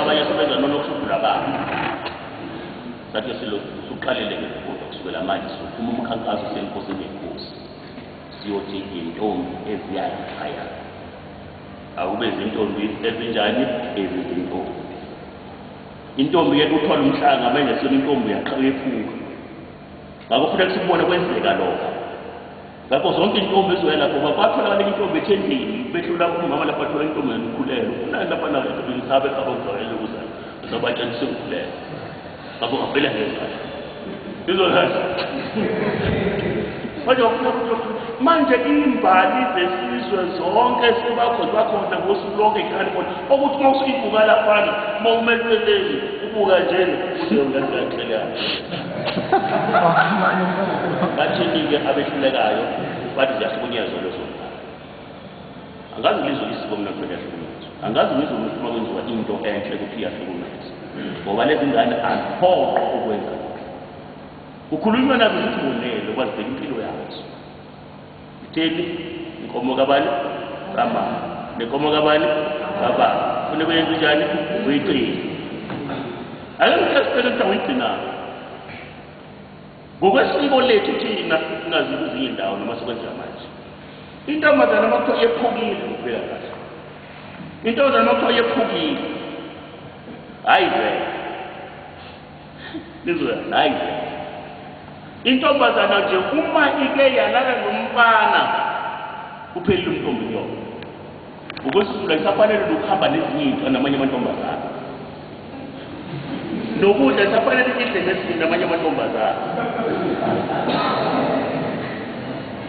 abanye sebenza nokusudula babo sathi silokuqalele ngekho kusukela manje sophuma umkhankaso senkosi nenkosi siyothi intombi eziyayikhaya awube izintombi ezinjani ezizintombi intombi yethu uthola umhlanga manje intombi yaqhaqephuka ngakho kufanele sibone kwenzeka lokho ngakho zonke intombi eziwela lapho bathola intombi ethendeni behlula umama lapho athola intombi yenikhulelo kunani lapha nayo ngisabe abazwayele ukuzana sabatshenise ukukhulelo ngakho ngavela ngezandla izolazi manje imbali zesizwe zonke sebakhona ngosuku lonke ikhali khona ukuthi uma usuyibuka laphana uma umeleleli ubuka nje kuze ungahlelana bathini-ke abehlulekayo bathi ziyahlukunyezwa lezo mbali angazi ngizwe isiko mna kuphela yahlukunyezwa angazi ngizwe ukuthi uma kwenziwa into enhle kuthi iyahlukunyezwa ngoba lezi ngane aziphoqo ukwenza kukhulunywa nazo zizibonele kwazibheka impilo yazo itheni inkomo kabani kama nenkomo kabani baba fune kwenza njani uyigcina akengikhaspele ukuthi uyigcina ngokwesiko lethu thina singazi kuzinye indawo noma sekwenza manje intombazana makuthiwa yephukile ukubheka kahle intombazana makuthiwa yephukile hayi vele nizwe hayi vele intombazana nje uma ike yalala nomfana kuphelile umntombi yona ukwesula isafanele ukuhamba nezinye into namanye amantombazana nokudla isafanele idle nezinye namanye amantombazana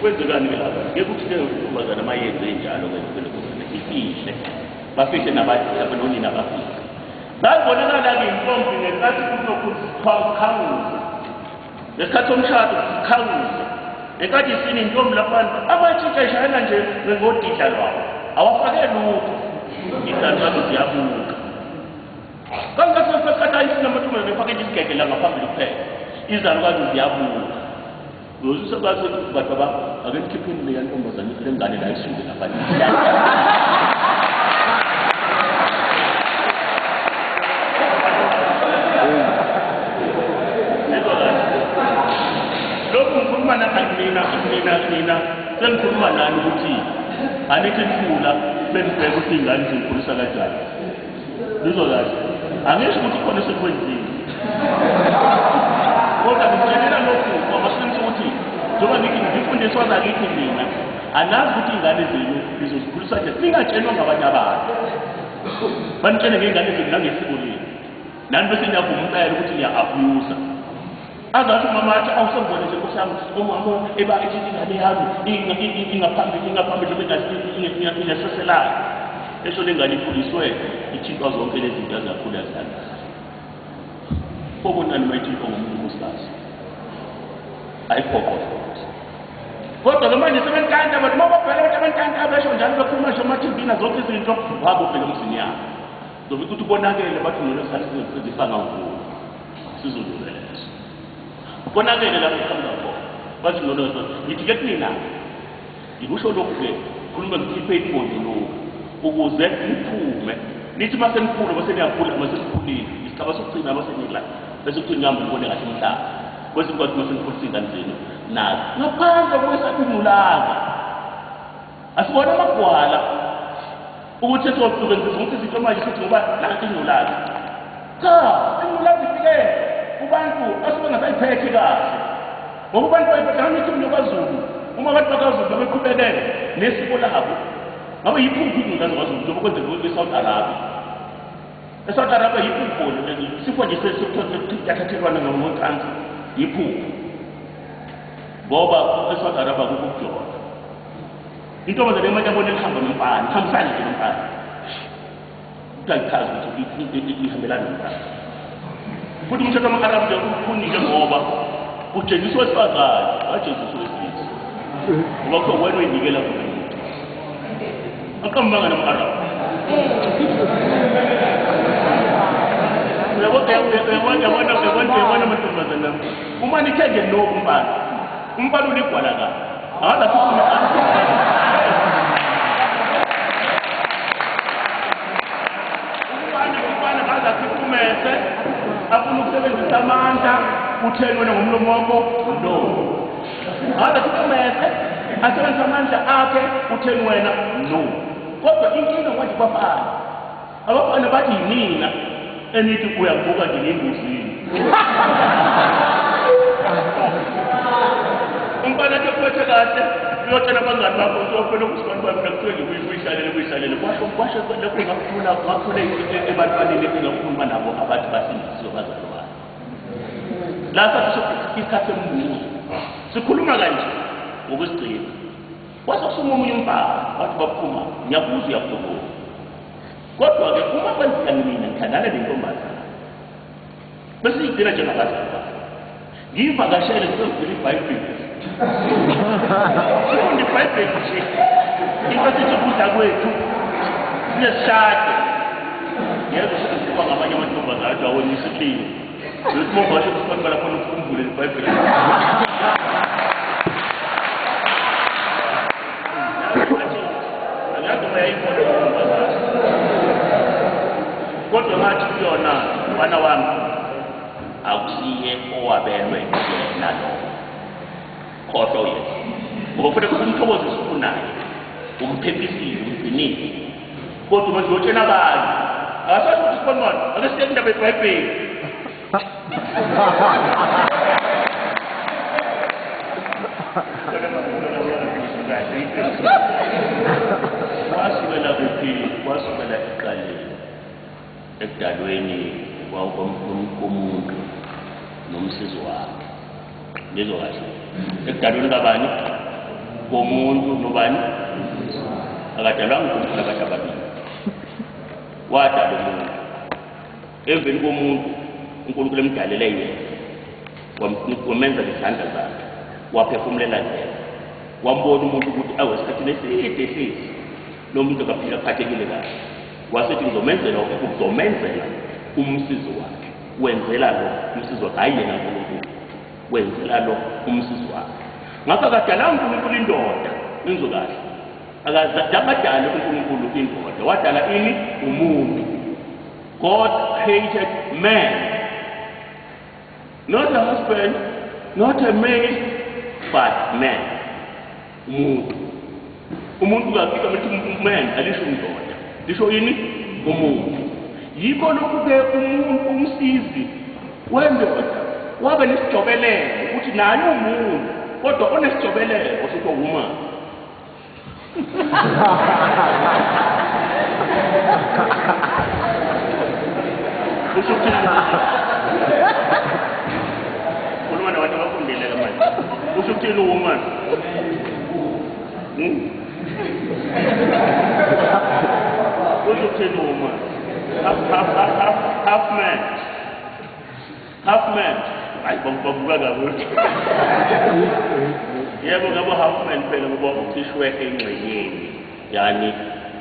kwenzekani ke lapha ngeke uthi leyo intombazana mayenze njalo kwenzekile ifihle bafihle nabanoni nabafihle bayibonakala-ke intombi ngesikhathi kunokukhawuza ngesikhathi somshado sikhawuza ngenkathi isini intombi laphana abatshintsheshana nje ngodidla lwabo awafake lutho izalo zami ziyabuka kangasesikhathi ayisinamathuba nefake isigegela ngaphambili kuphela izalo zami ziyabuka uzusakwazi ukuthi baba ake nikhipheni le yantombazane lengane la isuke lapha lokhu ngikhuluma mina sengikhuluma nani ukuthi anithi nifuna benibheke ukuthi ingane zikhulisa kanjani nizokwazi angisho ukuthi khona sekwenziwe kodwa ngikutshelela lokhu ngoba sinenza ukuthi njengoba ngifundiswa ngakithi mina anazi ukuthi ingane zenu lizozikhulisa kanjani singatshelwa ngabanye abantu banitshele ngey'ngane zenu nangesiko lenu nani bese niyavuma umtayela ukuthi niya-abuse azathi umama athi awusengibone nje nkosi yami umama eba ethi ingane yami ingaphambili ingaseselayo esho le ngane ikhuliswe ithintwa zonke lezi zinto ezakhula zithandaza obonani mayithintwa ngomuntu unkosikazi ayiphoqo kodwa lo manje sebenkanta abantu uma babhela ukuthi abankanta besho njalo bekhuluma nje emathivini zonke izinto wakubheka emzini yabo zobe ukuthi ubonakele bathi nolo sazifanga nkulu sizodlulela konakele lapho khona khona bathi nolo ngithi ke mina ngikusho lokhu-ke khuluma ngikhiphe iqondo lokhu ukuze niphume nithi mase nikhulu base niyakhula mase nikhulile isigaba sokugcina mase nila bese kuthi ngihamba ngibone ngathi mhlaba bese kwathi mase nikhulisa ingane zenu nazo ngaphandle kwesabinulanga asibona amagwala ukuthi sizosebenzisa ukuthi izinto manje sithi ngoba nansi inulanga cha inulanga ifike kubantu asuke ngasayiphethe kahle ngoba abantu bayiphethe ngithi umuntu kwaZulu uma abantu bakaZulu beqhubekele nesiko labo ngabe yiphupho inulanga kwaZulu njengoba kwenzeka eSouth Arabia eSouth Arabia yiphupho sifo nje sesithathelwana ngomoncansi yiphupho ngoba eSouth Arabia kukujola intombazane manje abone ihamba nomfana ihambisana nje nomfana utayichaza ukuthi ihambelana nomfana futhi umthetho wama-Arab nje ufunile ngoba ujenjiswa wesifazane wajenjiswa wesilisa ngoba kuthiwa wena uyinikela kona umuntu aqambanga nama-Arab uyabona amantombazane uma nithenge lokhu umfana uligwala kabi akazathi umese afuna ukusebenzisa amandla utheni wena ngomlomo wakho no akazathi umese asebenzisa amandla akhe utheni wena no kodwa inkinga kwanje bafana abafana bathi yinina enithi uyakubuka nje ngembuzini umfana athi kuphethe kahle uyotshela abangani bakho uzofuna ukusibani bami nakuthiwe kuyihlalele kwasho lokhu ngakhule ebantwaneni engakhuluma nabo abathi basindisiwe bazalwane la sathi isikhathi sembuzo sikhuluma kanje ngokusigcina kwasokusuma omunye umbhalo wathi baphuma ngiyabuza uyakhumbula kodwa-ke uma kwenzeka mina ngithandana nentombazane bese igcina njengabazali bakhe ngiyivakashele ngizovula iBhayibheli Fundi iBhayibheli nje into sithi ukudla kwethu siyesishade yebo sikuba ngamanye amantombazane athi awona isihlini lokuthi uma basho ukuthi bala khona ukukhumbula iBhayibheli kodwa ngathi kuyona mfana wami akusiye owabelwe yena lo khohlo yena ngoba kufanele kumthokozisa ufunayo umphephisiwe umgcinile kodwa manje utshena abantu akasathi ukuthi sibonwana ake siye indaba yeBhayibheli wasukela kuphi wasukela ekuqaleni ekudalweni komuntu nomsizi wakhe ngizokasho ekudalweni kabani komuntu nobani akadalwanga umuntu abantu ababili wadala umuntu emveni komuntu uNkulunkulu emdalele yena wamenza ngezandla zakhe waphefumulela yena wambona umuntu ukuthi awesikhathini eside lo muntu akaphila aphathekile kahle wasethi ngizomenzela umsizi wakhe. Wenzela lo umsizi wakhe, hayi yena uNkulunkulu, wenzela lo umsizi wakhe. Ngakho akadala uNkulunkulu indoda, inzo kahle, akadala uNkulunkulu indoda, wadala ini? Umuntu. God created man, not a husband, not a male, but man. Umuntu kakika methi man alisho indoda, lisho yini? Umuntu. Yikho lokhu ke umuntu umsizi wendoda wabe nesijobelelo ukuthi naye umuntu, kodwa onesijobelelo osho woman. Kuluma nabantu abafundile manje. Usho ukuthini woman? Usho ukuthini woman? Half man. Hayi babuka kabuthi. Yebo ngabo half man phela ngoba ukhishwe engxenyeni yani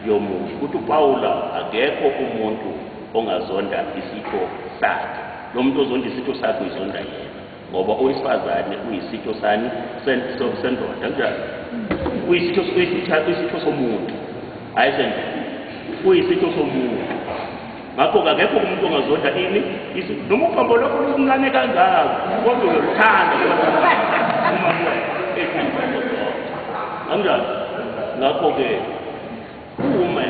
yomuntu. Kuthi uPaula akekho umuntu ongazonda isitho sakhe. Lo muntu ozonda isitho sakhe uyizonda yena. Ngoba owesifazane uyisitho sani sendoda kanjani? Uyisitho somuntu. Hayi sendoda. Uyisitho somuntu. Ngakho akekho umuntu ongazonda ini izinto. Noma uphambo lokho luncane kangaka kodwa uyoluthanda uma kanjani? Ngakho ke uma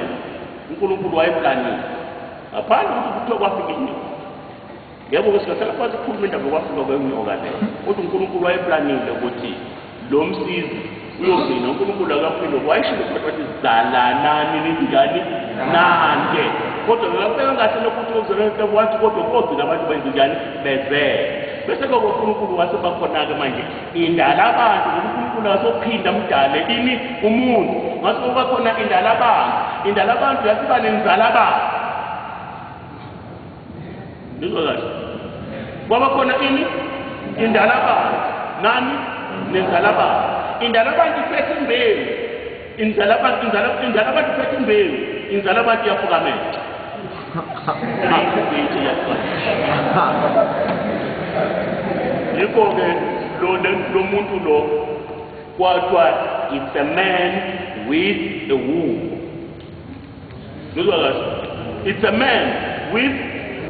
uNkulunkulu wayeplanile ngaphandle ukuthi kuthiwa kwafika inyoka. Yebo ke singahlala phansi kukhuluma indaba yokwafika kwenyoka le, kodwa uNkulunkulu wayeplanile ukuthi lo msizi uyogcina. uNkulunkulu akaphinde wayishilo ukuthi zalanani ningani nanke, kodwa ngakubeka kahle lokuthi uzolenta wathi kodwa kodwa abantu benzijani bezele. Bese ke uNkulunkulu wasebakhona-ke manje indala abantu, uNkulunkulu wasophinda mdale ini umuntu, ngase kuba khona indala abantu yasiba nenzala abantu. Ngizwa kahle. Kwaba khona ini indala abantu, nani nenzala abantu. Indala abantu iphethe imbewu, indala abantu iphethe imbewu, inzala abantu iyafukamela. Yikho-ke lo muntu lo kwathiwa it's a man with a womb. Ngizwa kahle. It's a man with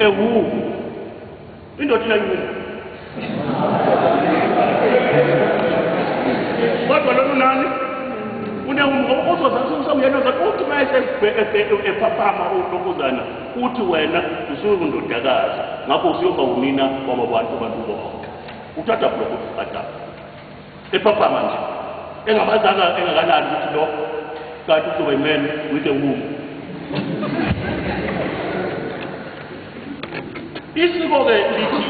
a womb. Indoda inayini? Kodwa lo nani? Uthi ephaphama ulokuzana uthi wena usuyindodakazi, ngakho usiyoba unina wabo bantu bonke. Uthatha block uthatha ephaphama nje engabazanga engakalali ukuthi lo kanti uzoba iman with a womb. Isiko ke lithi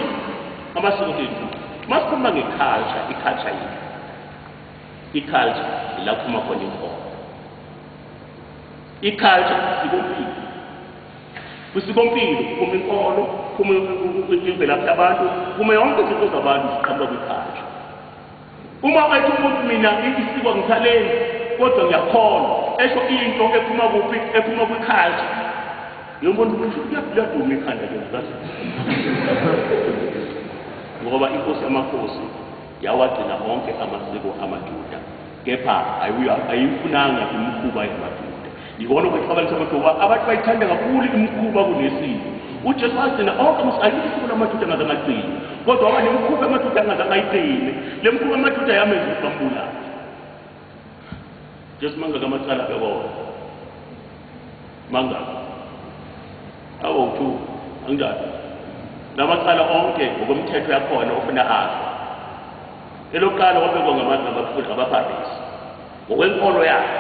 amasiko ethu masikhuluma ngeculture, iculture yethu. Iculture la kuphuma khona inkolo. Iculture sikompilo. Kusikompilo kuma inkolo, kuma imvelaphi yabantu, kuma yonke izinto zabantu ziqhamuka kwiculture. Uma wathi umuntu mina isiko ngisaleni kodwa ngiyakholwa, esho into ephuma kuphi? Ephuma kwiculture. Yomuntu kusho kuyaduma ikhanda ngezazi. Ngoba inkosi yamakhosi yawagcina onke amasiko amaJuda, kepha ayifunanga imikhuba yamaJuda. Yikona ukuxabanisa amaJuda abantu bayithanda kakhulu imikhuba kunesiko. uJesu wagcina onke amasiko amaJuda angazangagcini, kodwa waba nemikhuba amaJuda angazangayigcini. Le mikhuba amaJuda yamenza ukubambula. Jesu mangaka amacala bekona mangaka awuthu anjani namacala onke ngokomthetho yakhona ofuna azo. Elokuqala wabekwa ngabafundi abaPharisee ngokwenkolo yakhe,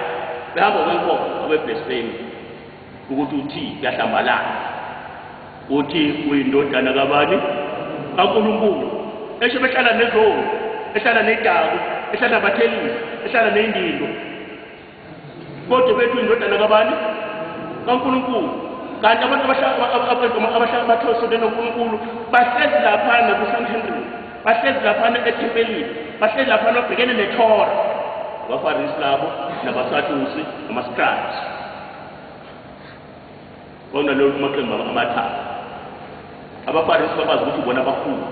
behamba ngokwenkolo abeblasphemy ukuthi uthi kuyahlambalala, uthi uyindodana kabani? kaNkulunkulu. Esho behlala nezoni, ehlala nedaku, ehlala nabathelisi, ehlala nendilo, kodwa bethu indodana kabani? kaNkulunkulu. Kanti abantu abahlala bathosele noNkulunkulu bahlezi laphana kuSanhedrin, bahlezi laphana ethempelini, bahlezi laphana babhekene neThora, abaFarisi labo nabaSadusi namascribes. kwakunalelo amaqembu amathathu abafarisi babazi ukuthi bona abakhulu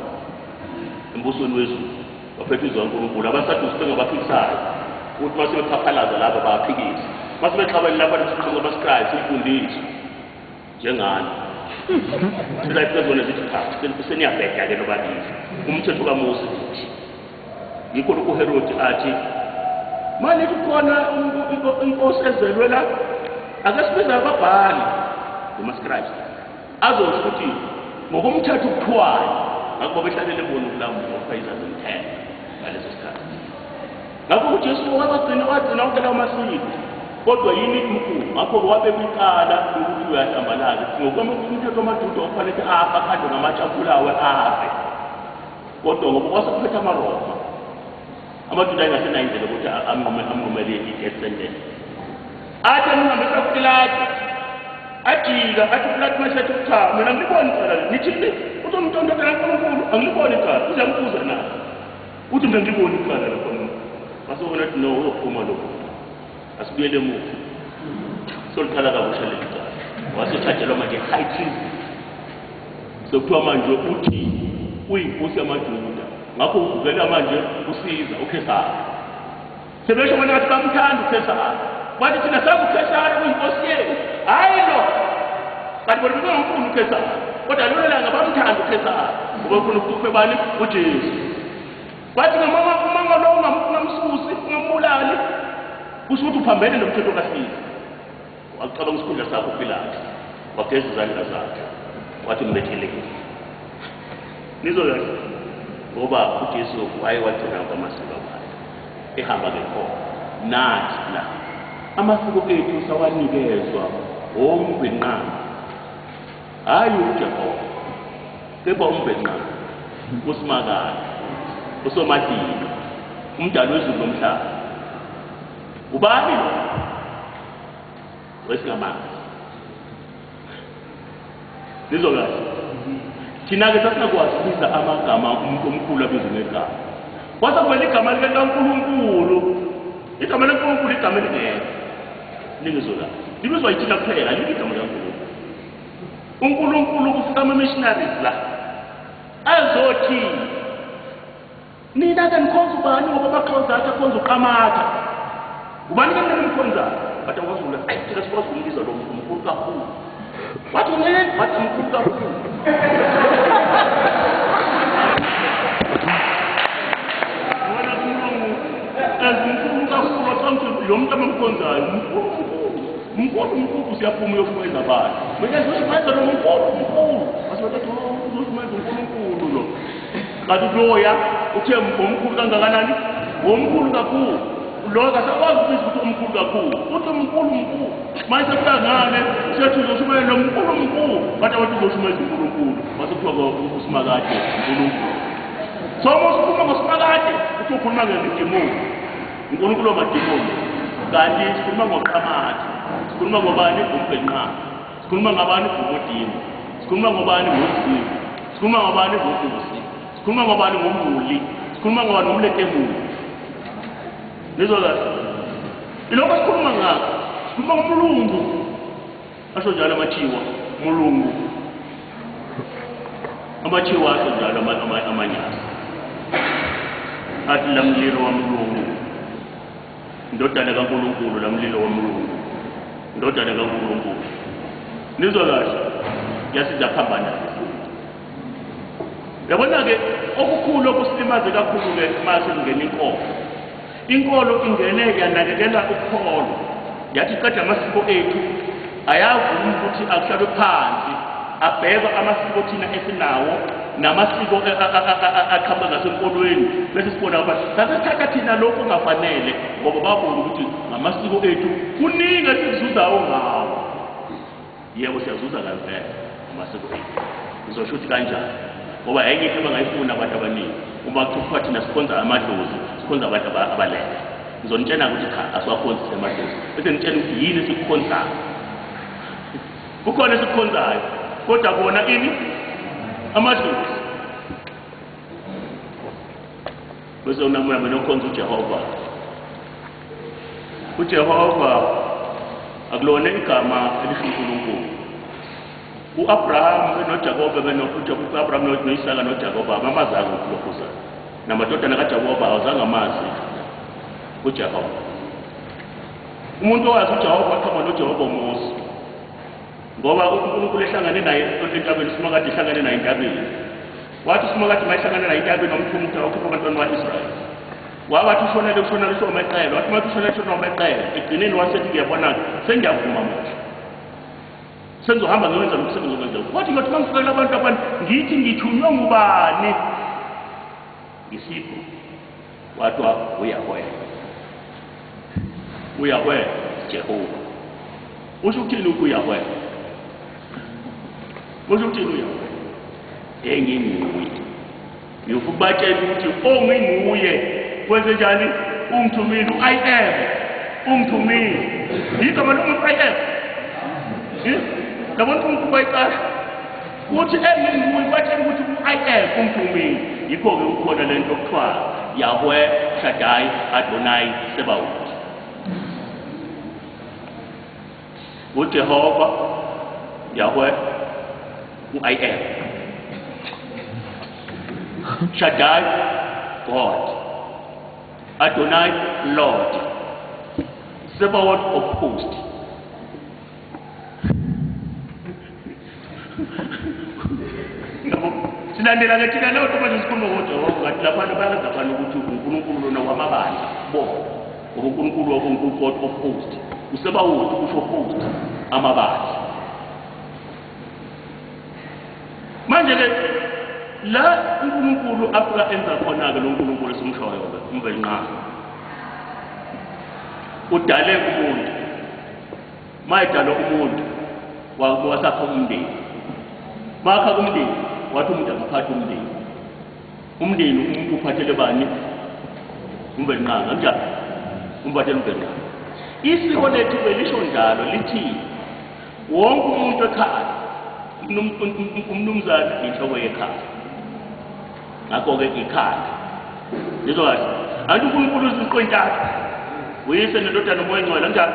embusweni wezulu baphethe izwi kaNkulunkulu abasadusi bengabaphikisayo ukuthi uma sebephaphalaza laba bayaphikisa uma sebexabana lapha nesixhobo abasikhayi simfundisi njengani sizayifika zona zithi cha seniyabheda-ke nobabili umthetho kaMose uthi yikho lokhu uHerodi athi manje kukhona inkosi ezelwe la ake sibiza ababhali uMasikrayisi azosho ukuthi ngokomthetho ukuthiwayo ngakho behlalele bona ukulamula ukufayisa zomthetho ngaleso sikhathi ngakho uJesu wagcina wonke lawo masiko kodwa yini imkhulu ngakho wabeka icala lokuthi uyahlambalaza ngokomthetho amaJuda okufanele afa akhandwe ngamatshafulawe afe kodwa ngoba kwasephethe amaRoma amaJuda ayingasenayo indlela ukuthi amnqumele i-death sentence athi amnqambe kaPilato ajika athi Pilato masethi cha mina ngiboni icala nithini uthi umntondokela kaNkulunkulu angiliboni icala uzambuza na uthi mina ngiboni icala lapho masubona ukuthi no uyophuma lokho asibuyele emuva solithala kabusha leli cala wasethatshelwa manje high treason sekuthiwa manje uthi uyinkosi yamaJuda ngakho uvela manje usiza uKhesari sebesho bona ngathi bamthanda uKhesari bathi thina sabu uKhesari uyinkosi yethu hayi lo kanti bona bengumfuni uKhesari kodwa lolo langa bamthanda uKhesari ngoba ufuna ukufe bani uJesu bathi ngomama lo ungamsusi ungambulali kusho ukuthi uphambene nomthetho kaSizwe wacabanga isikhundla sakho uPilato wageza izandla zakhe wathi mbetheleke nizoyazi ngoba uJesu wayewagcina amasiko akhe ehamba-ke khona nathi la amasiko ethu sawanikezwa ombhenqanga hayi uJehova kepha umbhenqanga usimakade usomadini umdali wezulu nomhlaba ubani lo wesingamazi nizokazi thina-ke sasinakwazi ukubiza amagama omkhulu abizwe ngegama kwasakumele igama likaNkulunkulu igama likaNkulunkulu igama elingekho ningizokazi libizwa yithina kuphela lithi igama likaNkulunkulu uNkulunkulu kufika ama-missionaries la azothi nina-ke nikhonza ubani ngoba abakhonza athi akhonza uQamatha ubani ke mina nimkhonzayo bathi akwazula thina sikwazi ukumbiza lo muntu mkhulu kakhulu wathi unene bathi mkhulu kakhulu wona kumlungu ezimkhulu kakhulu wathi lo muntu amamkhonzayo mkhulu siyaphuma uyofumeza abantu mina zosifumeza lo mkhulu asibathi uzofumeza uNkulunkulu lo kanti loya uthe omkhulu kangakanani omkhulu kakhulu lo kasakwazi ukubiza ukuthi umkhulu kakhulu uthi mkhulu manje sekuyangane sethi uzoshumayela lo mkhulu bathi abantu uzoshumayela uNkulunkulu masekuthiwa usimakade uNkulunkulu so mosikhuluma ngosimakade uthi ukhuluma ngezidimoni uNkulunkulu wamadimoni kanti sikhuluma ngoQamatha sikhuluma ngobani umbhenqanga sikhuluma ngabani ngomodini sikhuluma ngobani ngosizi sikhuluma ngobani ngokusi sikhuluma ngobani ngomhuli sikhuluma ngobani ngomlekemuli nizokazi ilokho sikhuluma ngakho sikhuluma ngoMlungu asho njalo amathiwa Mulungu amathiwa asho njalo amanyasi athi lamlilo waMlungu indodana kaNkulunkulu lamlilo waMlungu indodana kaNkulunkulu nizokazi yasiza phambana yabona-ke okukhulu okusilimaze kakhulu-ke mase kungena inkolo ingene yanakekela ukholo yathi qeda amasiko ethu ayavuma ukuthi akuhlalwe phansi abheka amasiko thina esinawo namasiko aqhamuka ngasenkolweni bese sibona ukuthi sasithatha thina lokhu kungafanele ngoba babona ukuthi ngamasiko ethu kuningi esikuzuzayo ngawo yebo siyazuza kampela amasiko ethu ngizosho ukuthi kanjani ngoba enye into abangayifuna abantu abaningi uma kuthiwa thina sikhonza amadlozi sikhonza abantu abalele ngizonitshela ukuthi cha asiwakhonzi amadlozi bese ngitshela ukuthi yini esikukhonzayo kukhona esikukhonzayo kodwa kona ini amadlozi bese unamuna mina ukhonza uJehova akulona igama elihle uNkulunkulu u-Abraham noJakobe u-Abraham noIsaka noJakobe amazange ukulokhuzana namadodana kaJakobe awazange amazi uJehova. Umuntu owazi uJehova waqhamuka noJehova uMose ngoba uNkulunkulu ehlangane naye entabeni uSimakade ehlangane naye entabeni. Wathi uSimakade mayehlangane naye entabeni wamthumutha wakhupha abantwana bakwa-Israyeli. Wathi ushonele usho meqele, wathi mathi ushonele usho meqele, egcineni wasethi ngiyabona sengiyavuma manje. Sengizohamba ngiwenza umsebenzi okwenzayo. Wathi ngathi mangifakela abantu abantu ngithi ngithunywe ngubani? Isipho. Wathi uyahwe Jehova. Usho ukuthini ukuyahwe? Usho ukuthini uyahwe? Enginguye. Ngiyokubatshela ukuthi onginguye kwenze njani? Ungithumile I am. Ungithumile. Yikho manje umuntu I am. Labona umuntu bayicala. Uthi enginguye batshela ukuthi I am ungithumile. Yikho-ke ukhona lento okuthiwa Yahweh Shaddai Adonai Sebaoth. uJehova Yahweh I am. Shaddai God. Adonai Lord. Sebaoth of hosts. Silandela ke thina leyo nto sikhuluma ngoJehova ngathi lapha bayazafana ukuthi uNkulunkulu lona wamabandla bona. uNkulunkulu wakuNkulunkulu God of hosts. Usebaoth usho host amabandla. Manje ke la uNkulunkulu afika enza khona ke lo uNkulunkulu esimshoyo ke umbenqaba. Udale umuntu. Mayidala umuntu wasakha umndeni. Makha umndeni wathi umuntu akaphathe umndeni. Umndeni umuntu uphathele bani? Umbenqaba kanjani? Umphathele umbenqaba. Isiko lethu belisho njalo lithi wonke umuntu ekhaya umnumzane inhloko yekhaya. Ngakho-ke ikhaya lizokwazi anti uNkulunkulu uziqontatha uyise nendodana umoya engcwele kanjani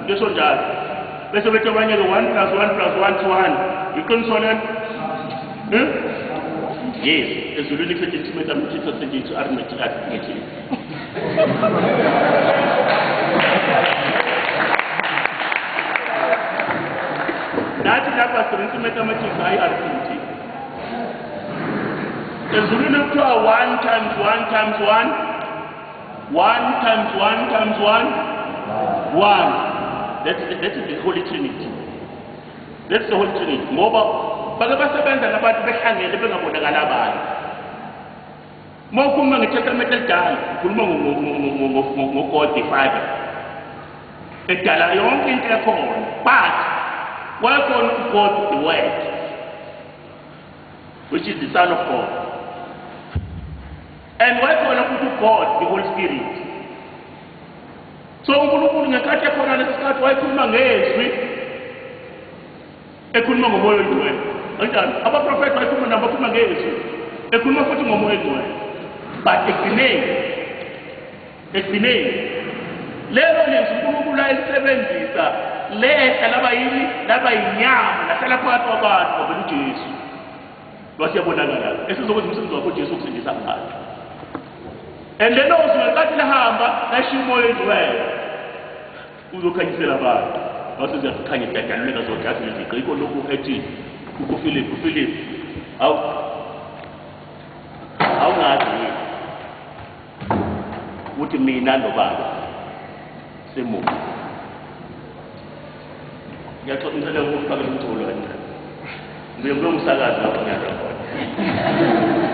ngesho njalo bese bethi abanye-ke 1 plus 1 plus 1 to 1 iqiniso lento. Yes, ezulwini kusetshenziswa i-mathematics kusetshenziswa i-arithmetic. Nathi lapha sisebenzisa i-mathematics hayi arithmetic. Ezulwini kuthiwa 1 times 1 times 1 1 times 1 times 1 1. That's the Holy Trinity. That's the Holy Trinity. Ngoba bake basebenza nabantu behlangene bengabonakala abantu. Mawukhuluma ngeTestament elidala, ukhuluma ngoGod the Father. Edala yonke into ekhona. But welcome to God the Word, which is the Son of God. And welcome to God the Holy Spirit. So uNkulunkulu ngekhathi ekhona lesikhathi wayekhuluma ngezwi ekhuluma ngomoya oyingcwele. Kanjani? Abaprofeti bakhuluma nabo bakhuluma ngezwi ekhuluma futhi ngomoya oyingcwele. But ekugcineni lelo lizwi uNkulunkulu ayisebenzisa lehla laba yinyama lahlala phakathi kwabantu ngoba uJesu wasiyabonakala esizokwenza umsebenzi wakho uJesu ukusindisa abantu. And lelo zwi ngekhathi lihamba lashiya umoya oyingcwele uzokhanyisela abantu. Wasize sikhanye dadaluleka zojathi leziqo yikho lokhu ethi uPhilip awungazi ukuthi mina nobaba semuva. Ngiyaxoxisela ukufaka umculo wena. Ngibe ngumsakazi lapho ngiyadla khona.